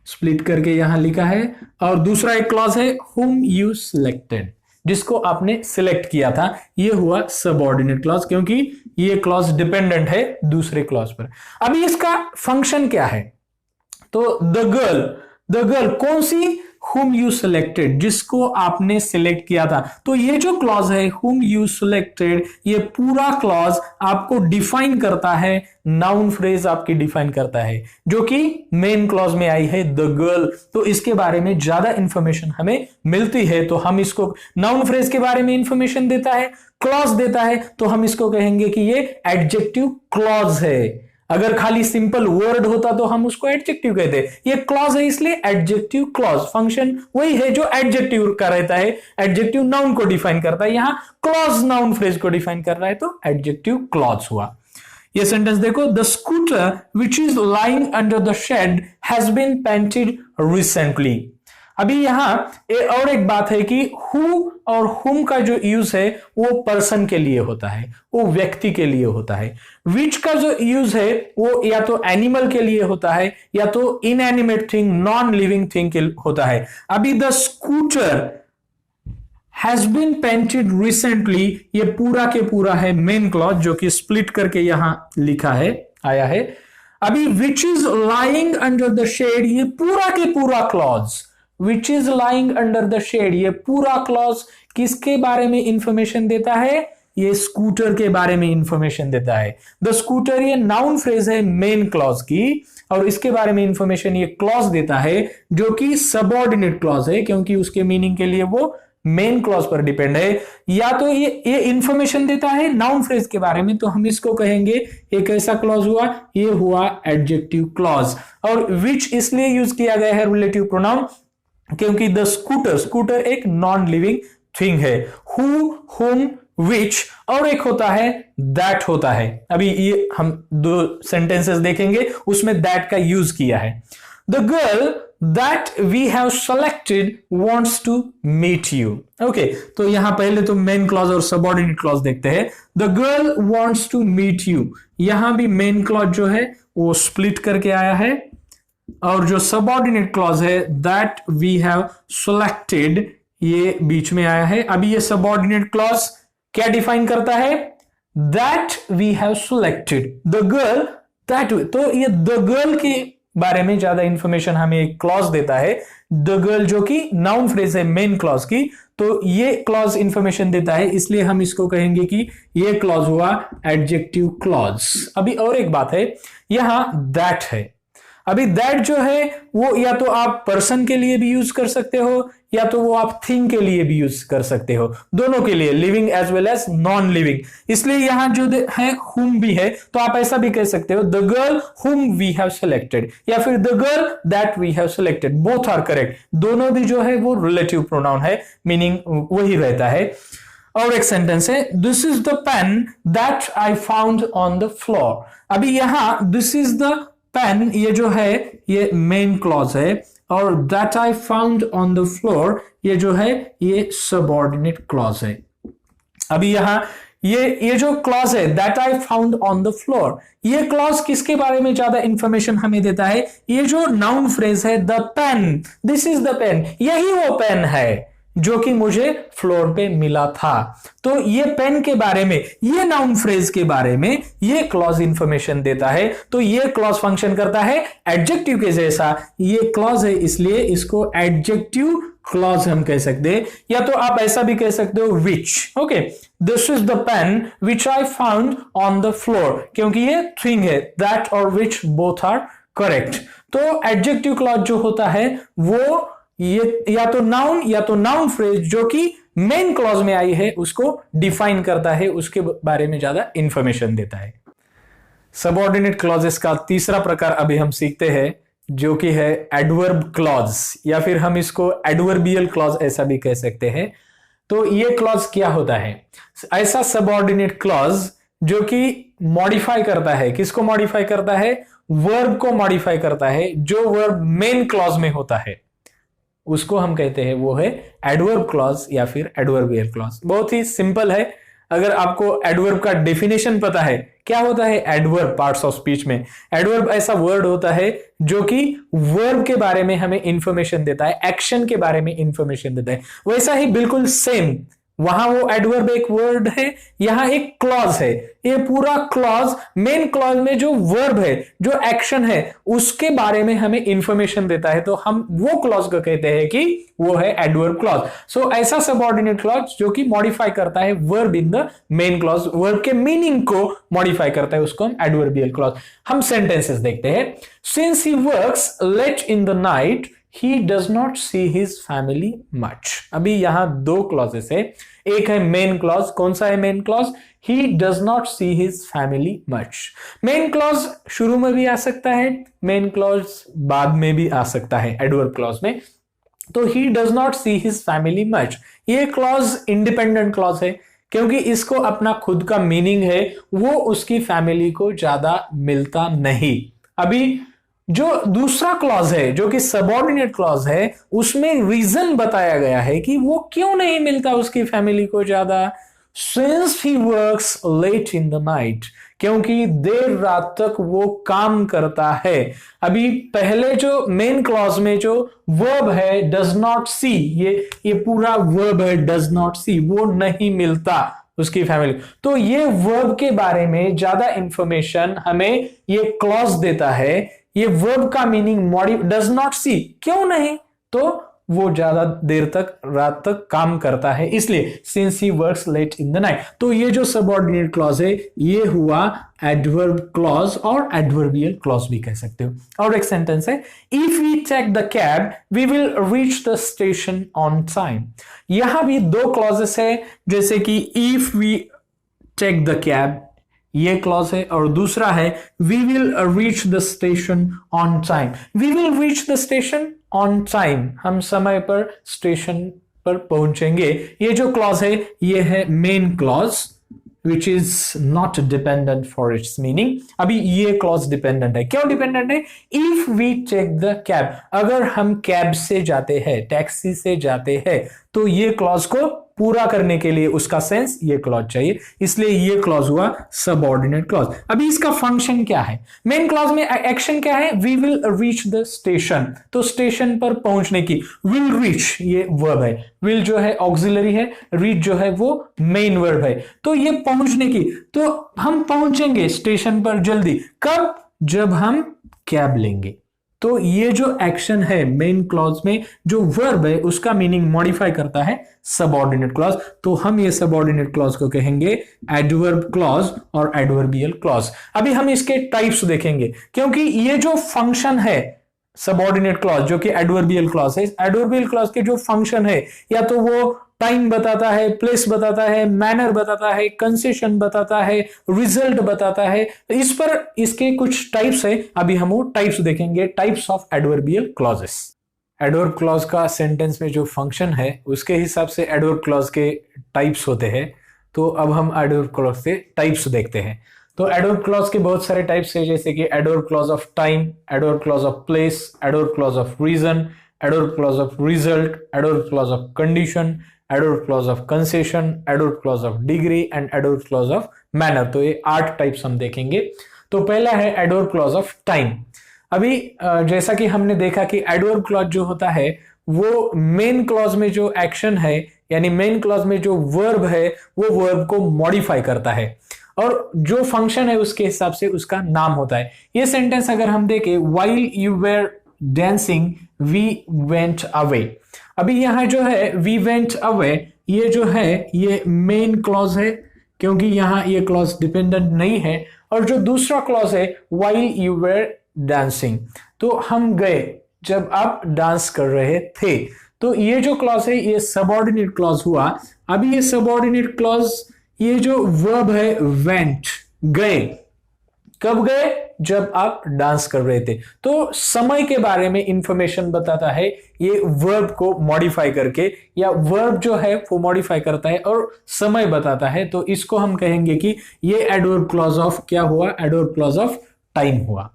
A: स्प्लिट करके यहां लिखा है। और दूसरा एक क्लॉज है whom you selected, जिसको आपने सिलेक्ट किया था, ये हुआ सबऑर्डिनेट क्लॉज, क्योंकि ये क्लॉज डिपेंडेंट है दूसरे क्लॉज पर। अभी इसका फंक्शन क्या है? तो द गर्ल कौन सी? whom you selected, जिसको आपने सिलेक्ट किया था। तो ये जो क्लॉज है whom you selected, ये पूरा क्लॉज आपको डिफाइन करता है, नाउन फ्रेज आपकी डिफाइन करता है, जो कि मेन क्लॉज में आई है द गर्ल। तो इसके बारे में ज्यादा इंफॉर्मेशन हमें मिलती है, तो हम इसको नाउन फ्रेज के बारे में इंफॉर्मेशन देता है, क्लॉज देता है, तो हम इसको कहेंगे कि ये एडजेक्टिव क्लॉज है। अगर खाली सिंपल वर्ड होता तो हम उसको एडजेक्टिव कहते हैं, ये क्लॉज है इसलिए एडजेक्टिव क्लॉज। फंक्शन वही है जो एडजेक्टिव का रहता है, एडजेक्टिव नाउन को डिफाइन करता है, यहां क्लॉज नाउन फ्रेज को डिफाइन कर रहा है, तो एडजेक्टिव क्लॉज हुआ। ये सेंटेंस देखो, the scooter which is lying under the shed has been painted recently. अभी यहां और एक बात है कि हु और हुम का जो यूज है वो पर्सन के लिए होता है, वो व्यक्ति के लिए होता है। विच का जो यूज है वो या तो एनिमल के लिए होता है या तो inanimate thing, non living thing के होता है। अभी the scooter has been painted recently, ये पूरा के पूरा है मेन क्लॉज, जो कि स्प्लिट करके यहां लिखा है, आया है। अभी which is lying under the shed, ये पूरा के पूरा clause, which is lying under the shed, ये पूरा क्लॉज किसके बारे में इंफॉर्मेशन देता है? ये स्कूटर के बारे में इंफॉर्मेशन देता है। द स्कूटर ये नाउन फ्रेज है मेन क्लॉज की, और इसके बारे में इंफॉर्मेशन ये क्लॉज देता है जो कि सबऑर्डिनेट क्लॉज है, क्योंकि उसके मीनिंग के लिए वो मेन क्लॉज पर डिपेंड है। या तो ये इंफॉर्मेशन देता है नाउन फ्रेज के बारे में, तो हम इसको कहेंगे एक ऐसा क्लॉज हुआ, ये हुआ एडजेक्टिव क्लॉज। और विच इसलिए यूज किया गया है रिलेटिव प्रोनाउन, क्योंकि द स्कूटर, स्कूटर एक नॉन लिविंग थिंग है। हु, हुम, विच, और एक होता है दैट होता है। अभी ये हम दो सेंटेंसेस देखेंगे, उसमें दैट का यूज किया है। The girl that we have selected wants to meet you. Okay, तो यहां पहले तो मेन क्लॉज और सबऑर्डिनेट क्लॉज देखते हैं। The girl wants to meet you, यहां भी मेन क्लॉज जो है वो स्प्लिट करके आया है, और जो सबऑर्डिनेट क्लॉज है that we have selected ये बीच में आया है। अभी ये सबऑर्डिनेट क्लॉज क्या डिफाइन करता है? That we have selected the girl that, तो ये the girl के बारे में ज्यादा इंफॉर्मेशन हमें एक क्लॉज देता है। द गर्ल जो कि नाउन फ्रेज है मेन क्लॉज की, तो ये क्लॉज इंफॉर्मेशन देता है, इसलिए हम इसको कहेंगे कि ये क्लॉज हुआ एडजेक्टिव क्लॉज। अभी और एक बात है, यहां दैट है। अभी दैट जो है वो या तो आप पर्सन के लिए भी यूज कर सकते हो, या तो वो आप थिंग के लिए भी यूज कर सकते हो, दोनों के लिए, living as well as non living. इसलिए यहां जो है हुम भी है, तो आप ऐसा भी कह सकते हो the girl whom we have selected, या फिर the girl that we have selected, both are correct. दोनों भी जो है वो रिलेटिव प्रोनाउन है, मीनिंग वही रहता है। और एक सेंटेंस है, this is the pen that I found on the floor. अभी यहां दिस इज द पेन, ये जो है ये मेन क्लॉज है, और that I found on the floor ये जो है ये सबऑर्डिनेट क्लॉज है। अभी यहां ये जो क्लॉज है that I found on the floor, ये क्लॉज किसके बारे में ज्यादा इंफॉर्मेशन हमें देता है? ये जो नाउन फ्रेज है the pen, this is the pen, यही वो पेन है जो कि मुझे फ्लोर पे मिला था। तो ये पेन के बारे में, ये नाउन फ्रेज के बारे में ये क्लॉज इंफॉर्मेशन देता है। तो ये क्लॉज फंक्शन करता है एडजेक्टिव के जैसा, ये क्लॉज है इसलिए इसको एडजेक्टिव क्लॉज हम कह सकते हैं। या तो आप ऐसा भी कह सकते हो which. Okay, this is the pen which I found on the floor, क्योंकि ये थिंग है, दैट और विच बोथ आर करेक्ट। तो एडजेक्टिव क्लॉज जो होता है वो ये या तो नाउन फ्रेज जो कि मेन क्लॉज में आई है उसको डिफाइन करता है, उसके बारे में ज्यादा इंफॉर्मेशन देता है। सबऑर्डिनेट क्लॉजेस का तीसरा प्रकार अभी हम सीखते हैं, जो कि है एडवर्ब क्लॉज, या फिर हम इसको एडवर्बियल क्लॉज ऐसा भी कह सकते हैं। तो ये क्लॉज क्या होता है? ऐसा सबऑर्डिनेट क्लॉज जो कि मॉडिफाई करता है, किसको मॉडिफाई करता है? वर्ब को मॉडिफाई करता है। जो वर्ब मेन क्लॉज में होता है उसको हम कहते हैं वो है एडवर्ब क्लॉज या फिर एडवर्बियल क्लॉज। बहुत ही सिंपल है। अगर आपको एडवर्ब का डेफिनेशन पता है, क्या होता है एडवर्ब पार्ट्स ऑफ स्पीच में? एडवर्ब ऐसा वर्ड होता है जो कि वर्ब के बारे में हमें इंफॉर्मेशन देता है, एक्शन के बारे में इंफॉर्मेशन देता है। वैसा ही बिल्कुल सेम, वहां वो एडवर्ब एक वर्ड है, यहां एक क्लॉज है। ये पूरा क्लॉज मेन क्लॉज में जो वर्ब है, जो एक्शन है, उसके बारे में हमें इंफॉर्मेशन देता है, तो हम वो क्लॉज को कहते हैं कि वो है एडवर्ब क्लॉज। सो ऐसा सबऑर्डिनेट क्लॉज जो कि मॉडिफाई करता है verb in the main clause, verb के मीनिंग को मॉडिफाई करता है, उसको हम एडवर्बियल क्लॉज। हम सेंटेंसेस देखते हैं। Since he works late in the night he does not see his family much। अभी यहां दो क्लॉजेस है, एक है मेन क्लॉज। कौन सा है main clause? he does not see his family much। Main clause शुरू में भी आ सकता है, मेन क्लॉज बाद में भी आ सकता है एडवर्ब क्लॉज में। तो he does not see his family much, ये क्लॉज इंडिपेंडेंट क्लॉज है, क्योंकि इसको अपना खुद का मीनिंग है, वो उसकी फैमिली को ज्यादा मिलता नहीं। अभी जो दूसरा क्लॉज है जो कि सबऑर्डिनेट क्लॉज है, उसमें रीजन बताया गया है कि वो क्यों नहीं मिलता उसकी फैमिली को ज्यादा। Since he works late in the night, क्योंकि देर रात तक वो काम करता है। अभी पहले जो मेन क्लॉज में जो वर्ब है डज नॉट सी, ये पूरा वर्ब है डज नॉट सी, वो नहीं मिलता, उसकी फैमिली। तो ये वर्ब के बारे में ज्यादा इंफॉर्मेशन हमें ये क्लॉज देता है। ये वर्ब का मीनिंग डज नॉट सी, क्यों नहीं, तो वो ज्यादा देर तक रात तक काम करता है, इसलिए since he works late in the night. तो ये जो सबऑर्डिनेट क्लॉज है ये हुआ एडवर्ब क्लॉज और एडवर्बियल क्लॉज भी कह सकते हो। और एक सेंटेंस है, if we take the cab we will reach the station on time. यहां भी दो क्लॉजेस है, जैसे कि if we take the cab ये क्लॉज है, और दूसरा है we will reach the station on time. We will reach the station on time, हम समय पर स्टेशन पर पहुंचेंगे। ये जो क्लॉज है ये है main clause which is not dependent for its meaning. अभी ये क्लॉज डिपेंडेंट है, क्यों डिपेंडेंट है? If we take the cab, अगर हम कैब से जाते हैं, टैक्सी से जाते हैं, तो ये क्लॉज को पूरा करने के लिए उसका सेंस ये क्लॉज चाहिए, इसलिए ये क्लॉज हुआ सबऑर्डिनेट क्लॉज। अभी इसका फंक्शन क्या है? मेन क्लॉज में एक्शन क्या है? We will reach the station, तो स्टेशन पर पहुंचने की, विल रीच ये वर्ब है, विल जो है ऑक्सिलरी है, रीच जो है वो मेन वर्ब है। तो ये पहुंचने की, तो हम पहुंचेंगे स्टेशन पर जल्दी, कब? जब हम कैब लेंगे। तो ये जो एक्शन है मेन क्लॉज में, जो वर्ब है उसका मीनिंग मॉडिफाई करता है सबऑर्डिनेट क्लॉज, तो हम ये सबऑर्डिनेट क्लॉज को कहेंगे एडवर्ब क्लॉज और एडवर्बियल क्लॉज। अभी हम इसके टाइप्स देखेंगे, क्योंकि ये जो फंक्शन है सबऑर्डिनेट क्लॉज जो कि एडवर्बियल क्लॉज है, एडवर्बियल क्लॉज के जो फंक्शन है, या तो वो टाइम बताता है, प्लेस बताता है, मैनर बताता है, कंसेशन बताता है, रिजल्ट बताता है, इस पर इसके कुछ टाइप्स है। अभी हम वो टाइप्स देखेंगे, types of adverbial clauses. Adverb clause का सेंटेंस में जो फंक्शन है उसके हिसाब से एडवर्ब क्लॉज के टाइप्स होते हैं। तो अब हम एडवर्ब क्लॉज के टाइप्स देखते हैं। तो एडवर्ब क्लॉज के बहुत सारे टाइप्स है, जैसे कि adverb clause of time, adverb clause of place, adverb clause of reason, adverb clause of result, adverb clause of condition, adverb clause of concession, adverb clause of degree and adverb clause of manner. तो ये 8 types हम देखेंगे। तो पहला है adverb clause of time. अभी जैसा कि हमने देखा कि एडवर्ब क्लॉज जो होता है वो मेन क्लॉज में जो एक्शन है, यानी मेन क्लॉज में जो वर्ब है, वो वर्ब को मॉडिफाई करता है, और जो फंक्शन है उसके हिसाब से उसका नाम होता है। ये सेंटेंस अगर हम देखें, while you were dancing we went away. अभी यहां जो है वी वेंट अवे, ये जो है ये मेन क्लॉज है, क्योंकि यहां ये क्लॉज डिपेंडेंट नहीं है। और जो दूसरा क्लॉज है व्हाइल यू वेर डांसिंग, तो हम गए जब आप डांस कर रहे थे। तो ये जो क्लॉज है ये सबऑर्डिनेट क्लॉज हुआ। अभी ये सबऑर्डिनेट क्लॉज, ये जो वर्ब है वेंट, गए, कब गए? जब आप डांस कर रहे थे। तो समय के बारे में इंफॉर्मेशन बताता है ये वर्ब को मॉडिफाई करके, या वर्ब जो है वो मॉडिफाई करता है और समय बताता है। तो इसको हम कहेंगे कि ये एडवर्ब क्लॉज ऑफ क्या हुआ? एडवर्ब क्लॉज ऑफ टाइम हुआ।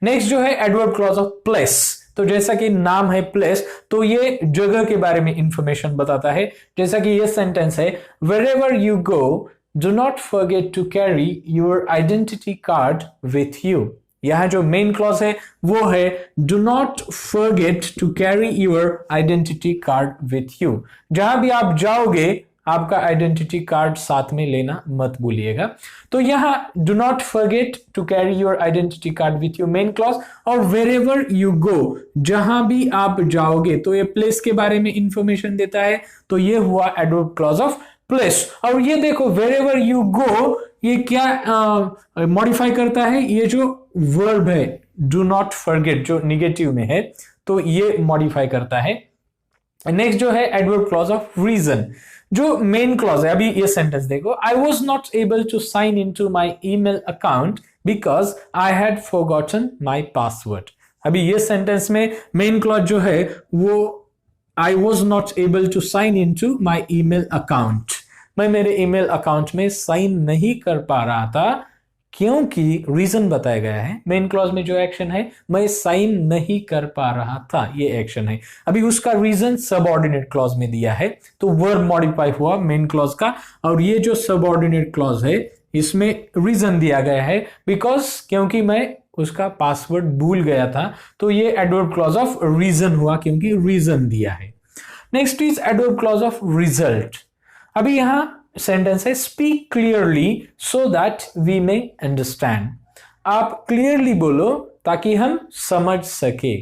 A: नेक्स्ट जो है एडवर्ब क्लॉज ऑफ प्लेस। तो जैसा कि नाम है प्लेस, तो ये जगह के बारे में इंफॉर्मेशन बताता है। जैसा कि ये सेंटेंस है, wherever you go do not forget to carry your identity card with you। यहां जो मेन क्लॉज है वो है do not forget to carry your identity card with you। जहां भी आप जाओगे आपका आइडेंटिटी कार्ड साथ में लेना मत भूलिएगा। तो यहां do not forget to carry your identity card with you main clause, और wherever you go जहां भी आप जाओगे, तो ये प्लेस के बारे में इंफॉर्मेशन देता है। तो ये हुआ एडवर्ब क्लॉज ऑफ प्लेस। और ये देखो wherever you go, ये क्या मॉडिफाई करता है? ये जो वर्ब है do not forget जो निगेटिव में है, तो ये मॉडिफाई करता है। नेक्स्ट जो है एडवर्ब क्लॉज ऑफ रीजन, जो मेन क्लॉज है। अभी ये सेंटेंस देखो, I was not able to sign in to my email account because I had forgotten my password. अभी ये सेंटेंस में मेन क्लॉज जो है वो I was not able to sign in to my email account, मैं मेरे email account में sign नहीं कर पा रहा था, क्योंकि रीजन बताया गया है। मेन क्लॉज में जो एक्शन है, मैं साइन नहीं कर पा रहा था, ये एक्शन है। अभी उसका रीजन सबऑर्डिनेट क्लॉज में दिया है, तो वर्ब मॉडिफाई हुआ मेन क्लॉज का। और ये जो सबऑर्डिनेट क्लॉज है इसमें रीजन दिया गया है बिकॉज, क्योंकि मैं उसका पासवर्ड भूल गया था। तो ये एडवर्ब क्लॉज ऑफ रीजन हुआ, क्योंकि रीजन दिया है। Next is adverb clause of result. अभी यहां सेंटेंस है speak clearly so that we may understand. आप क्लियरली बोलो ताकि हम समझ सके।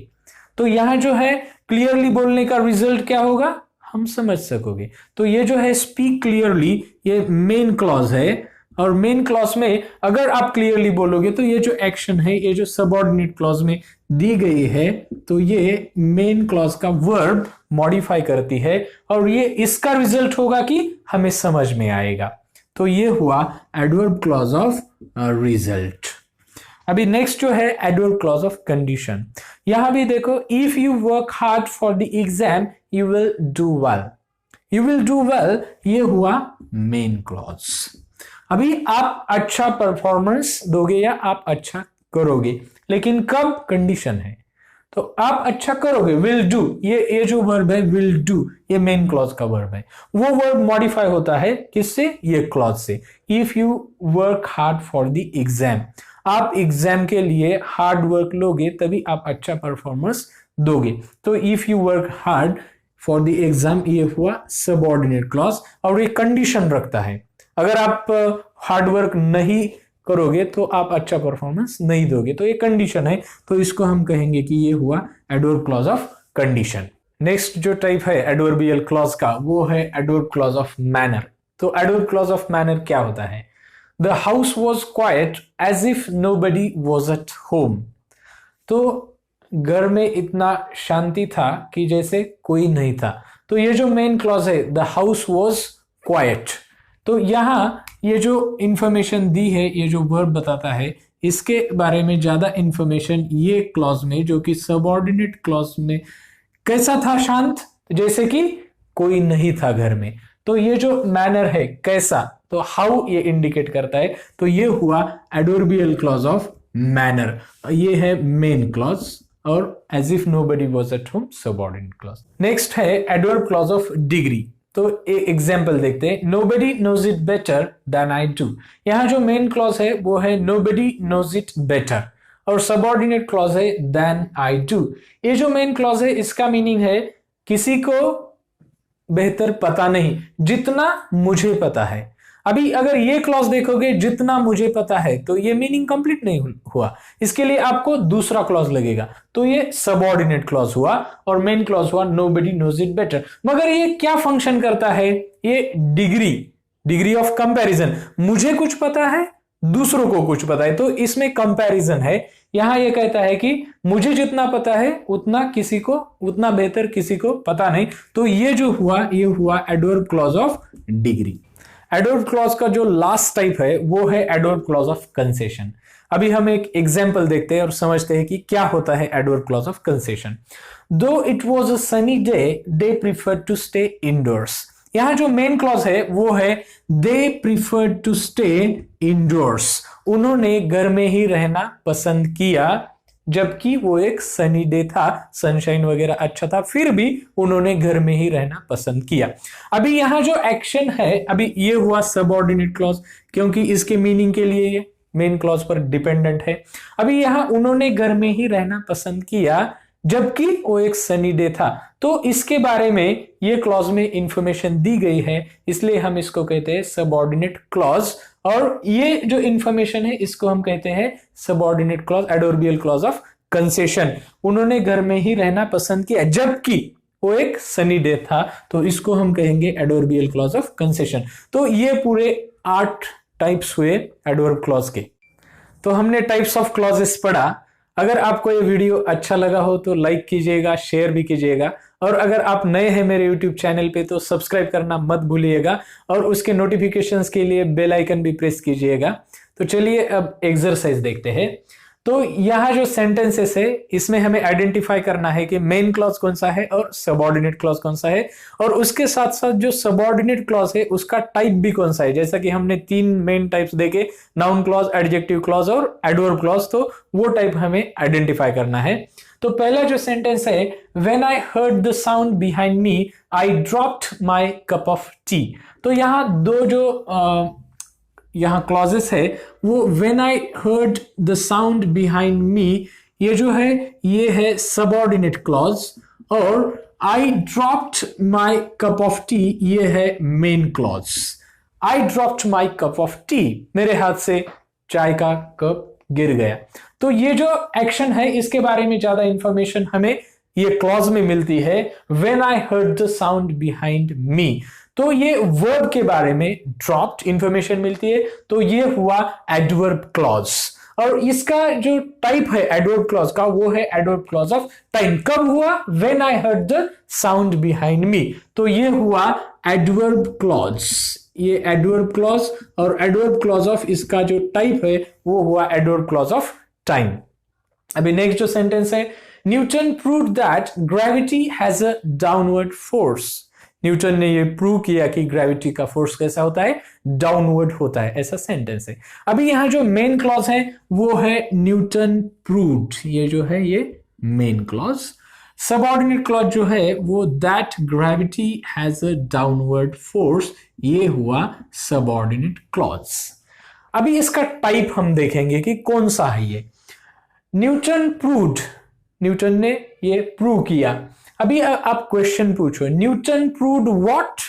A: तो यहां जो है क्लियरली बोलने का रिजल्ट क्या होगा, हम समझ सकोगे। तो ये जो है स्पीक क्लियरली, ये मेन क्लॉज है, और मेन क्लॉज में अगर आप क्लियरली बोलोगे तो ये जो एक्शन है, ये जो सबऑर्डिनेट क्लॉज में दी गई है, तो ये मेन क्लॉज का वर्ब मॉडिफाई करती है और ये इसका रिजल्ट होगा कि हमें समझ में आएगा। तो ये हुआ एडवर्ब क्लॉज ऑफ रिजल्ट। अभी नेक्स्ट जो है एडवर्ब क्लॉज ऑफ कंडीशन। यहां भी देखो, if you work hard for the exam you will do well. You will do well ये हुआ मेन क्लॉज। अभी आप अच्छा परफॉर्मेंस दोगे या आप अच्छा करोगे, लेकिन कब, कंडीशन है। तो आप अच्छा करोगे, विल डू, ये जो वर्ब है विल डू, ये मेन क्लॉज का वर्ब है। वो वर्ब मॉडिफाई होता है किससे, ये क्लॉज से। If you work hard for the exam, आप एग्जाम के लिए हार्ड वर्क लोगे तभी आप अच्छा परफॉर्मेंस दोगे। तो if you work hard for the exam, ये हुआ सबऑर्डिनेट क्लॉज और ये कंडीशन रखता है। अगर आप हार्ड वर्क नहीं करोगे तो आप अच्छा परफॉर्मेंस नहीं दोगे, तो ये कंडीशन है। तो इसको हम कहेंगे कि ये हुआ adverb clause of condition. Next जो टाइप है एडवर्बियल क्लॉज का, वो है एडवर्ब क्लॉज ऑफ मैनर। तो एडवर्ब क्लॉज ऑफ मैनर क्या होता है, the house was quite as if nobody was at home. तो घर में इतना शांति था कि जैसे कोई नहीं था। तो ये जो मेन क्लॉज है द हाउस वॉज क्वाइट, तो यहां ये जो इंफॉर्मेशन दी है, ये जो वर्ब बताता है, इसके बारे में ज्यादा इंफॉर्मेशन ये क्लॉज में, जो कि सबऑर्डिनेट क्लॉज में, कैसा था, शांत, जैसे कि कोई नहीं था घर में। तो ये जो मैनर है कैसा, तो हाउ ये इंडिकेट करता है। तो ये हुआ एडवर्बियल क्लॉज ऑफ मैनर, ये है मेन क्लॉज, और as if nobody was at home subordinate clause. Next है एडवर्ब क्लॉज ऑफ डिग्री। तो एक एग्जाम्पल देखते हैं, nobody knows it better than I do. यहां जो मेन क्लॉज है वो है नोबडी नोज इट बेटर, और सबऑर्डिनेट क्लॉज है देन आई डू। ये जो मेन क्लॉज है इसका मीनिंग है किसी को बेहतर पता नहीं जितना मुझे पता है। अभी अगर ये क्लॉज देखोगे जितना मुझे पता है, तो ये मीनिंग कंप्लीट नहीं हुआ, इसके लिए आपको दूसरा क्लॉज लगेगा। तो ये सबऑर्डिनेट क्लॉज हुआ और मेन क्लॉज हुआ नोबडी नोज इट बेटर। मगर ये क्या फंक्शन करता है, ये डिग्री ऑफ कंपैरिजन, मुझे कुछ पता है दूसरों को कुछ पता है, तो इसमें कंपैरिजन है। यहां ये कहता है कि मुझे जितना पता है उतना बेहतर किसी को पता नहीं। तो ये जो हुआ, ये हुआ adverb clause of degree. Adverb clause का जो लास्ट टाइप है वो है एडवर्ब क्लॉज ऑफ कंसेशन। अभी हम एक एग्जांपल देखते हैं और समझते हैं कि क्या होता है adverb clause of concession. Though it was a sunny day they preferred to stay indoors. यहां जो मेन क्लॉज है वो है they preferred to stay indoors, उन्होंने घर में ही रहना पसंद किया, जबकि वो एक सनी डे था, सनशाइन वगैरह अच्छा था, फिर भी उन्होंने घर में ही रहना पसंद किया। अभी यहां जो एक्शन है, अभी ये हुआ सबऑर्डिनेट क्लॉज, क्योंकि इसके मीनिंग के लिए ये मेन क्लॉज पर डिपेंडेंट है। अभी यहां उन्होंने घर में ही रहना पसंद किया जबकि वो एक सनी डे था, तो इसके बारे में ये क्लॉज में इंफॉर्मेशन दी गई है, इसलिए हम इसको कहते हैं सबऑर्डिनेट क्लॉज। और ये जो इंफॉर्मेशन है इसको हम कहते हैं subordinate clause, adverbial clause of concession. उन्होंने घर में ही रहना पसंद किया जबकि वो एक सनी डे था, तो इसको हम कहेंगे एडवर्बियल क्लॉज ऑफ कंसेशन। तो ये पूरे 8 टाइप्स हुए एडवर्ब क्लॉज के। तो हमने टाइप्स ऑफ क्लॉजेस पढ़ा। अगर आपको ये वीडियो अच्छा लगा हो तो लाइक कीजिएगा, शेयर भी कीजिएगा, और अगर आप नए हैं मेरे YouTube चैनल पे तो सब्सक्राइब करना मत भूलिएगा, और उसके नोटिफिकेशंस के लिए बेल आइकन भी प्रेस कीजिएगा। तो चलिए अब एक्सरसाइज देखते हैं। तो यहाँ जो सेंटेंसेस है इसमें हमें आइडेंटिफाई करना है कि मेन क्लॉज कौन सा है और सबऑर्डिनेट क्लॉज कौन सा है, और उसके साथ साथ जो सबऑर्डिनेट क्लॉज है उसका टाइप भी कौन सा है। जैसा कि हमने 3 मेन टाइप्स देखे, नाउन क्लॉज, एडजेक्टिव क्लॉज और एडवर्ब क्लॉज, तो वो टाइप हमें आइडेंटिफाई करना है। तो पहला जो सेंटेंस है, when I heard the sound behind me I dropped my cup of T. तो यहाँ दो जो यहाँ क्लॉजेस है वो when I heard the sound behind me, ये जो है ये है सबऑर्डिनेट क्लॉज, और I dropped my cup of T ये है main clause. I dropped my cup of T, मेरे हाथ से चाय का कप गिर गया। तो ये जो एक्शन है इसके बारे में ज्यादा इंफॉर्मेशन हमें ये क्लॉज में मिलती है, when I heard the sound behind me. तो ये वर्ब के बारे में ड्रॉप्ड इंफॉर्मेशन मिलती है, तो ये हुआ एडवर्ब क्लॉज। और इसका जो टाइप है एडवर्ब क्लॉज का वो है एडवर्ब क्लॉज ऑफ टाइम। कब हुआ? When I heard the sound behind me, तो ये हुआ एडवर्ब क्लॉज, ये एडवर्ब क्लॉज। और एडवर्ब क्लॉज ऑफ इसका जो टाइप है वो हुआ एडवर्ब क्लॉज ऑफ टाइम। अभी नेक्स्ट जो सेंटेंस है, Newton proved that gravity has a downward force. Newton ने ये प्रूव किया कि ग्रेविटी का फोर्स कैसा होता है? डाउनवर्ड होता है, ऐसा सेंटेंस है। अभी यहां जो मेन क्लॉज है वो है न्यूटन प्रूव्ड, ये जो है ये मेन क्लॉज। सबऑर्डिनेट क्लॉज जो है वो that gravity has a downward force, ये हुआ सबऑर्डिनेट क्लॉज। अभी इसका टाइप हम देखेंगे कि कौन सा है ये। न्यूटन प्रूव्ड, न्यूटन ने ये प्रूव किया। अभी आप क्वेश्चन पूछो न्यूटन प्रूव्ड व्हाट,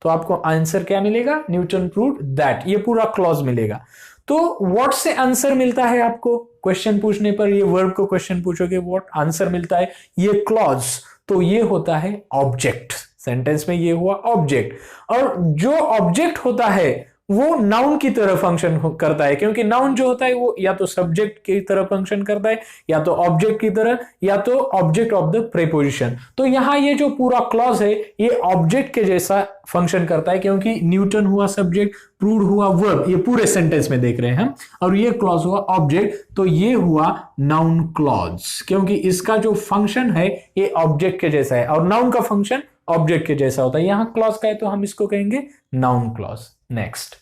A: तो आपको आंसर क्या मिलेगा? न्यूटन प्रूव्ड दैट, ये पूरा क्लॉज मिलेगा। तो व्हाट से आंसर मिलता है आपको? क्वेश्चन पूछने पर ये वर्ब को क्वेश्चन पूछोगे व्हाट, आंसर मिलता है ये क्लॉज, तो ये होता है ऑब्जेक्ट। सेंटेंस में ये हुआ ऑब्जेक्ट। और जो ऑब्जेक्ट होता है वो नाउन की तरह फंक्शन करता है, क्योंकि नाउन जो होता है वो या तो सब्जेक्ट की तरह फंक्शन करता है, या तो ऑब्जेक्ट की तरह, या तो ऑब्जेक्ट ऑफ द प्रीपोजिशन। तो यहां ये जो पूरा क्लॉज है ये ऑब्जेक्ट के जैसा फंक्शन करता है, क्योंकि न्यूटन हुआ सब्जेक्ट, प्रूव्ड हुआ वर्ब, ये पूरे सेंटेंस में देख रहे हैं हम, और ये क्लॉज हुआ ऑब्जेक्ट, तो ये हुआ नाउन क्लॉज, क्योंकि इसका जो फंक्शन है ये ऑब्जेक्ट के जैसा है, और नाउन का फंक्शन ऑब्जेक्ट के जैसा होता है। यहां क्लॉज का है तो हम इसको कहेंगे noun clause. Next,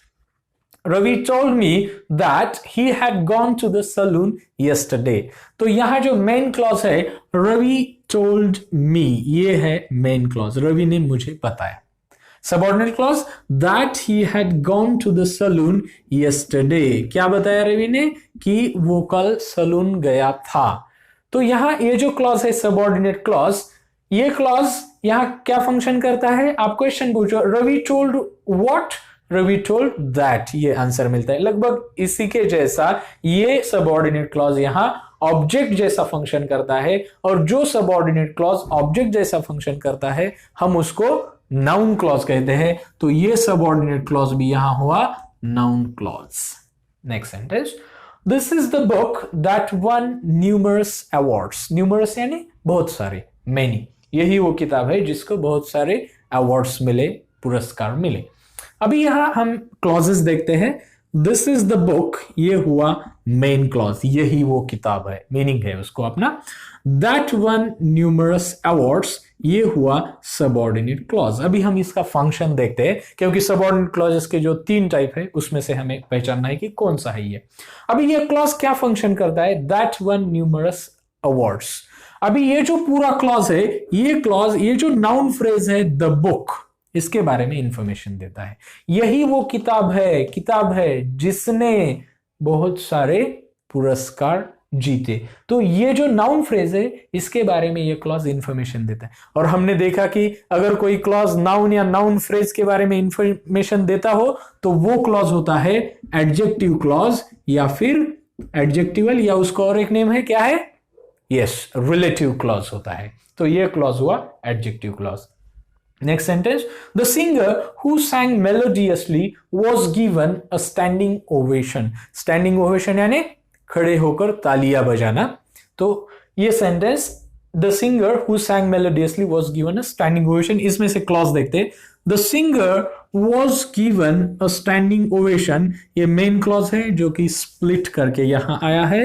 A: Ravi told me that he had gone to the saloon yesterday. तो यहां जो मेन क्लॉज है रवि told me, ये है मेन क्लॉज, रवि ने मुझे बताया। Subordinate clause that he had gone to the saloon yesterday, क्या बताया रवि ने? कि वो कल सलून गया था। तो यहां ये जो क्लॉज है सबऑर्डिनेट क्लॉज, ये क्लॉज यहां क्या फंक्शन करता है? आप क्वेश्चन पूछो Ravi told what, Ravi told that, ये आंसर मिलता है। लगभग इसी के जैसा ये सबऑर्डिनेट क्लॉज यहां ऑब्जेक्ट जैसा फंक्शन करता है, और जो सबऑर्डिनेट क्लॉज ऑब्जेक्ट जैसा फंक्शन करता है हम उसको नाउन क्लॉज कहते हैं। तो ये सबऑर्डिनेट क्लॉज भी यहां हुआ noun clause. Next sentence, this is the book that one numerous awards. Numerous यानी बहुत सारे, मेनी, यही वो किताब है जिसको बहुत सारे अवार्ड्स मिले, पुरस्कार मिले। अभी यहां हम क्लॉजेस देखते हैं। दिस इज द बुक, ये हुआ मेन क्लॉज, यही वो किताब है, मीनिंग है उसको अपना। दैट वन न्यूमरस अवार्ड्स, ये हुआ सबऑर्डिनेट क्लॉज। अभी हम इसका फंक्शन देखते हैं, क्योंकि सबऑर्डिनेट क्लॉजेस के जो 3 टाइप है उसमें से हमें पहचानना है कि कौन सा है ये। अभी ये क्लॉज क्या फंक्शन करता है? That one numerous awards. अभी ये जो पूरा क्लॉज है, ये क्लॉज, ये जो नाउन फ्रेज है द बुक, इसके बारे में इंफॉर्मेशन देता है। यही वो किताब है जिसने बहुत सारे पुरस्कार जीते। तो ये जो नाउन फ्रेज है इसके बारे में ये क्लॉज इंफॉर्मेशन देता है। और हमने देखा कि अगर कोई क्लॉज नाउन या नाउन फ्रेज के बारे में इंफॉर्मेशन देता हो तो वो क्लॉज होता है एडजेक्टिव क्लॉज, या फिर एडजेक्टिवल, या उसका और एक नेम है, क्या है? यस, रिलेटिव क्लॉज होता है। तो ये क्लॉज हुआ adjective clause. Next sentence, the singer who sang melodiously was given a standing ovation. Standing ovation यानी खड़े होकर तालियां बजाना। तो ये sentence, the singer who sang melodiously was given a standing ovation, इसमें से क्लॉज देखते हैं। The singer was given a standing ovation, ये मेन क्लॉज है जो कि स्प्लिट करके यहां आया है।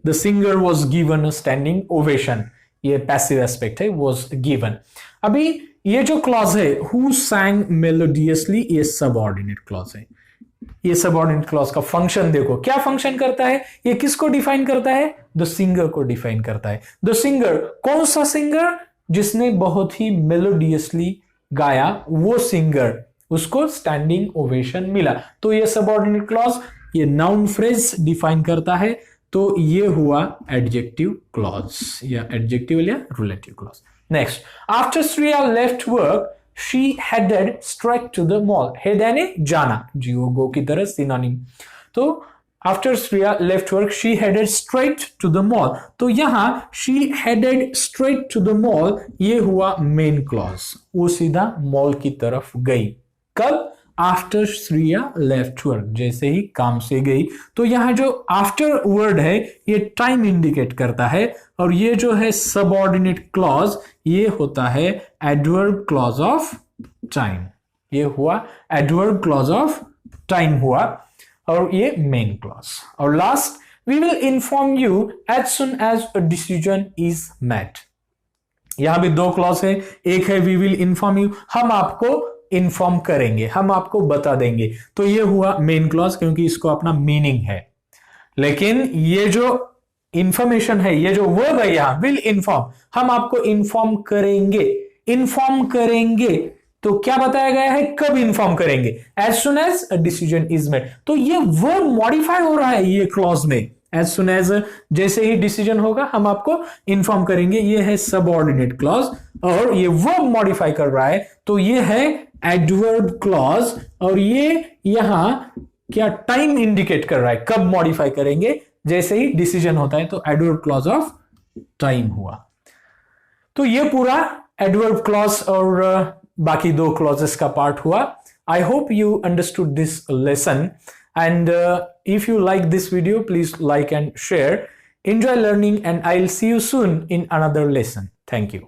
A: The singer was given a standing ovation, ये पैसिव एस्पेक्ट है, was given। अभी ये जो क्लॉज है हु sang melodiously, ये सबऑर्डिनेट क्लॉज है। ये सबऑर्डिनेट क्लॉज का फंक्शन देखो, क्या फंक्शन करता है? ये किसको डिफाइन करता है? द सिंगर को डिफाइन करता है। द सिंगर, कौन सा सिंगर? जिसने बहुत ही मेलोडियसली गाया, वो सिंगर, उसको स्टैंडिंग ओवेशन मिला। तो ये सबऑर्डिनेट क्लॉज ये नाउन फ्रेज डिफाइन करता है, तो ये हुआ एडजेक्टिव क्लॉज, या एडजेक्टिव या relative clause. Next, after Shreya left work, she headed straight to the mall. head यानी जाना, जीओ गो की तरह सिनोनिम. तो after Shreya left work, she headed straight to the mall. तो यहां she headed straight to the mall ये हुआ main clause. वो सीधा मॉल की तरफ गई. कब? आफ्टर श्रेया लेफ्ट वर्क, जैसे ही काम से गई. तो यहां जो आफ्टर वर्ड है ये टाइम इंडिकेट करता है, और ये जो है सबऑर्डिनेट क्लॉज ये होता है एडवर्ब क्लॉज ऑफ टाइम. ये हुआ एडवर्ब क्लॉज ऑफ टाइम हुआ, और ये मेन क्लॉज. और last, we will inform you as soon as a decision is made. यहां भी दो क्लॉज है. एक है वी विल इन्फॉर्म यू, हम आपको इन्फॉर्म करेंगे, हम आपको बता देंगे. तो ये हुआ मेन क्लॉज क्योंकि इसको अपना मीनिंग है. लेकिन ये जो इंफॉर्मेशन है, ये जो वर्ब है यहां विल इन्फॉर्म, हम आपको इन्फॉर्म करेंगे. इन्फॉर्म करेंगे तो क्या बताया गया है, कब इन्फॉर्म करेंगे? As soon as a decision is made. तो ये वर्ब मॉडिफाई हो रहा है ये क्लॉज में. एज सुन एज, जैसे ही डिसीजन होगा हम आपको इन्फॉर्म करेंगे. ये है सबऑर्डिनेट क्लॉज, और ये वर्ब मॉडिफाई कर रहा है, तो ये है एडवर्ब क्लॉज. और ये यहां क्या टाइम इंडिकेट कर रहा है, कब मॉडिफाई करेंगे, जैसे ही डिसीजन होता है. तो एडवर्ब क्लॉज ऑफ टाइम हुआ. तो ये पूरा एडवर्ब क्लॉज और बाकी दो क्लॉजेस का पार्ट हुआ. I hope you understood this lesson, and if you like this video, please like and share. Enjoy learning, and I'll see you soon in another lesson. Thank you.